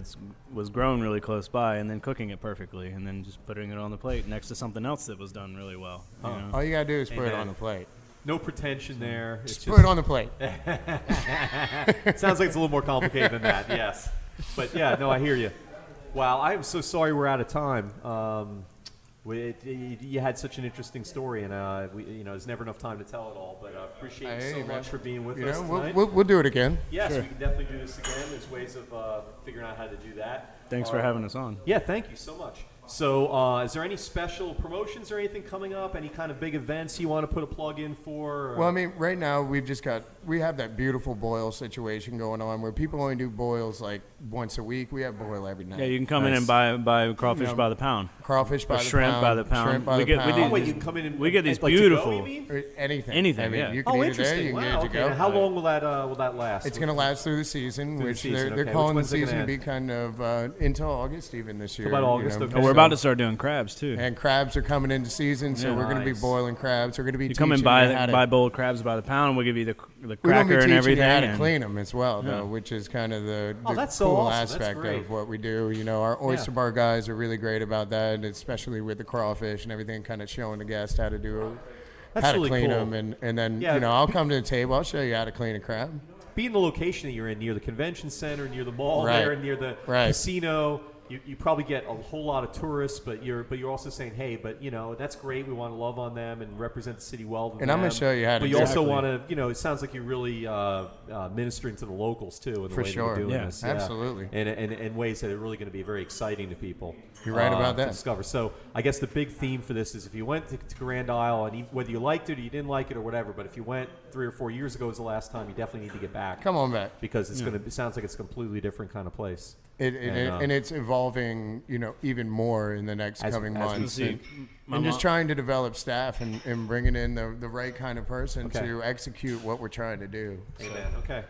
was grown really close by, and then cooking it perfectly, and then just putting it on the plate next to something else that was done really well. You know? All you got to do is put it Amen. on the plate. No pretension there. It's Just put it on the plate. It sounds like it's a little more complicated than that, yes. But yeah, no, I hear you. Wow, I am so sorry we're out of time. You had such an interesting story, and there's never enough time to tell it all. But I appreciate you so much for being with us tonight. We'll do it again. Yes, Sure. we can definitely do this again. There's ways of figuring out how to do that. Thanks for having us on. Yeah, thank you so much. So is there any special promotions or anything coming up? Any kind of big events you want to put a plug in for? Or? Well, I mean, right now we have that beautiful boil situation going on where people only do boils like once a week. We have boil every night. Yeah, you can come in and buy crawfish by the pound. Crawfish by Or the shrimp pound. by the pound. Shrimp by We the get- we pound. Oh, wait, you can come in and We get these like to go, beautiful. you mean? Or anything. Anything, I mean, yeah. you can Oh, eat it there. interesting. You can Wow, get it to okay. go. Now, how long will that last? It's going to last through the season, Through the which season, they're okay. calling the Which when's it gonna season to end? be kind of until August even this year. About August, okay. Oh, we're about to start doing crabs too. And crabs are coming into season, so Yeah. we're going to be Nice. boiling crabs. We're going to be You come and teaching you how to- buy boiled crabs by the pound, and we'll give you the We're going to cracker be and teaching everything. you how to and- clean them as well, Yeah. though, which is kind of the Oh, that's so cool awesome. That's aspect great. of what we do. Our oyster bar guys are really great about that, especially with the crawfish and everything, kind of showing the guest how to do That's how to really clean cool. them, and then Yeah. I'll come to the table. I'll show you how to clean a crab. Being the location that you're in, near the convention center, near the mall Right. there, and near the Right. casino, you probably get a whole lot of tourists, but you're also saying, hey, but that's great. We want to love on them and represent the city well. And I'm going to show you how to. But you also want to, it sounds like you're really ministering to the locals too in the way that you're doing this. Yeah, absolutely. And in ways that are really going to be very exciting to people. You're right about that. To discover. So I guess the big theme for this is if you went to Grand Isle, and whether you liked it or you didn't like it or whatever, but if you went 3 or 4 years ago was the last time, you definitely need to get back. Come on back. Because it's it sounds like it's a completely different kind of place. And it's evolving, even more in the next coming months. And just trying to develop staff and bringing in the right kind of person to execute what we're trying to do. Amen. Okay.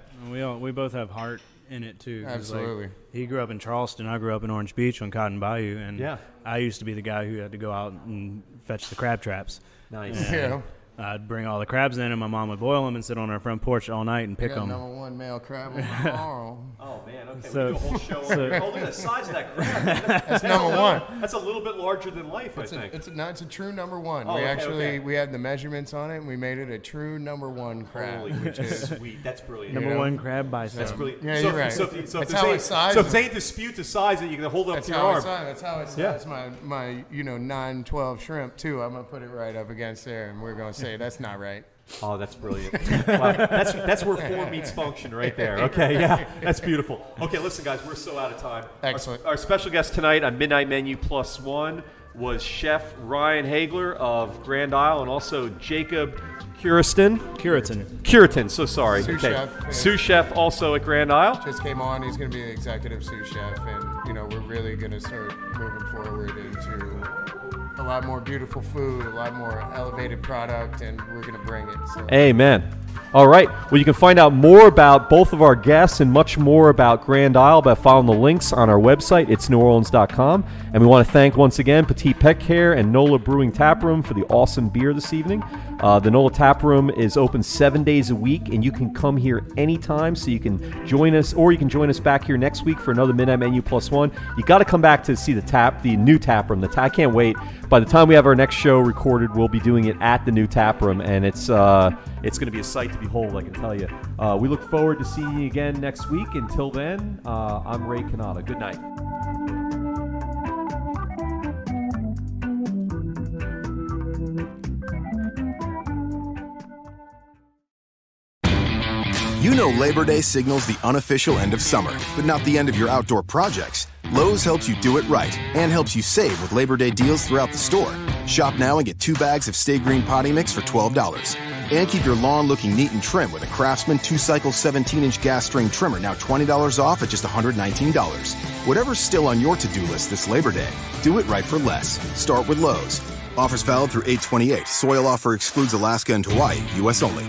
We both have heart in it too. Absolutely. He grew up in Charleston. I grew up in Orange Beach on Cotton Bayou, and I used to be the guy who had to go out and fetch the crab traps. Nice. Yeah. I'd bring all the crabs in, and my mom would boil them and sit on our front porch all night and pick them. #1 male crab tomorrow. Oh man, okay. We do a whole show. Look at the size of that crab. That's #1. That's a little bit larger than life, I think. It's a true #1. Oh, we had the measurements on it, and we made it a true #1 crab. Which is sweet. That's brilliant. #1 crab bicep. That's brilliant. Yeah, you're right. So if they dispute the size, that you can hold it up to your arm. That's how it size my 9/12 shrimp too. I'm gonna put it right up against there, and we're gonna say that's not right. Oh, that's brilliant. Wow. That's where form meets function right there. Okay, yeah, that's beautiful. Okay, listen, guys, we're so out of time. Excellent. Our special guest tonight on Midnight Menu +1 was Chef Ryan Haigler of Grand Isle and also Jacob Curitan. So sorry. Sous chef. Sous chef also at Grand Isle. Just came on. He's going to be the executive sous chef, and we're really going to start moving forward into a lot more beautiful food, a lot more elevated product, and we're going to bring it. So. Amen. All right. Well, you can find out more about both of our guests and much more about Grand Isle by following the links on our website, itsneworleans.com. And we want to thank once again Petite Pet Care and NOLA Brewing Tap Room for the awesome beer this evening. The NOLA Tap Room is open 7 days a week, and you can come here anytime, so you can join us, or you can join us back here next week for another Midnight Menu +1. You got to come back to see the new tap room. I can't wait. By the time we have our next show recorded, we'll be doing it at the new tap room, and it's going to be a sight to behold, I can tell you. We look forward to seeing you again next week. Until then, I'm Ray Canada. Good night. You know Labor Day signals the unofficial end of summer, but not the end of your outdoor projects. Lowe's helps you do it right and helps you save with Labor Day deals throughout the store. Shop now and get 2 bags of Stay Green potting mix for $12. And keep your lawn looking neat and trim with a Craftsman 2-cycle 17-inch gas string trimmer, now $20 off at just $119. Whatever's still on your to-do list this Labor Day, do it right for less. Start with Lowe's. Offers valid through 8/28. Soil offer excludes Alaska and Hawaii. U.S. only.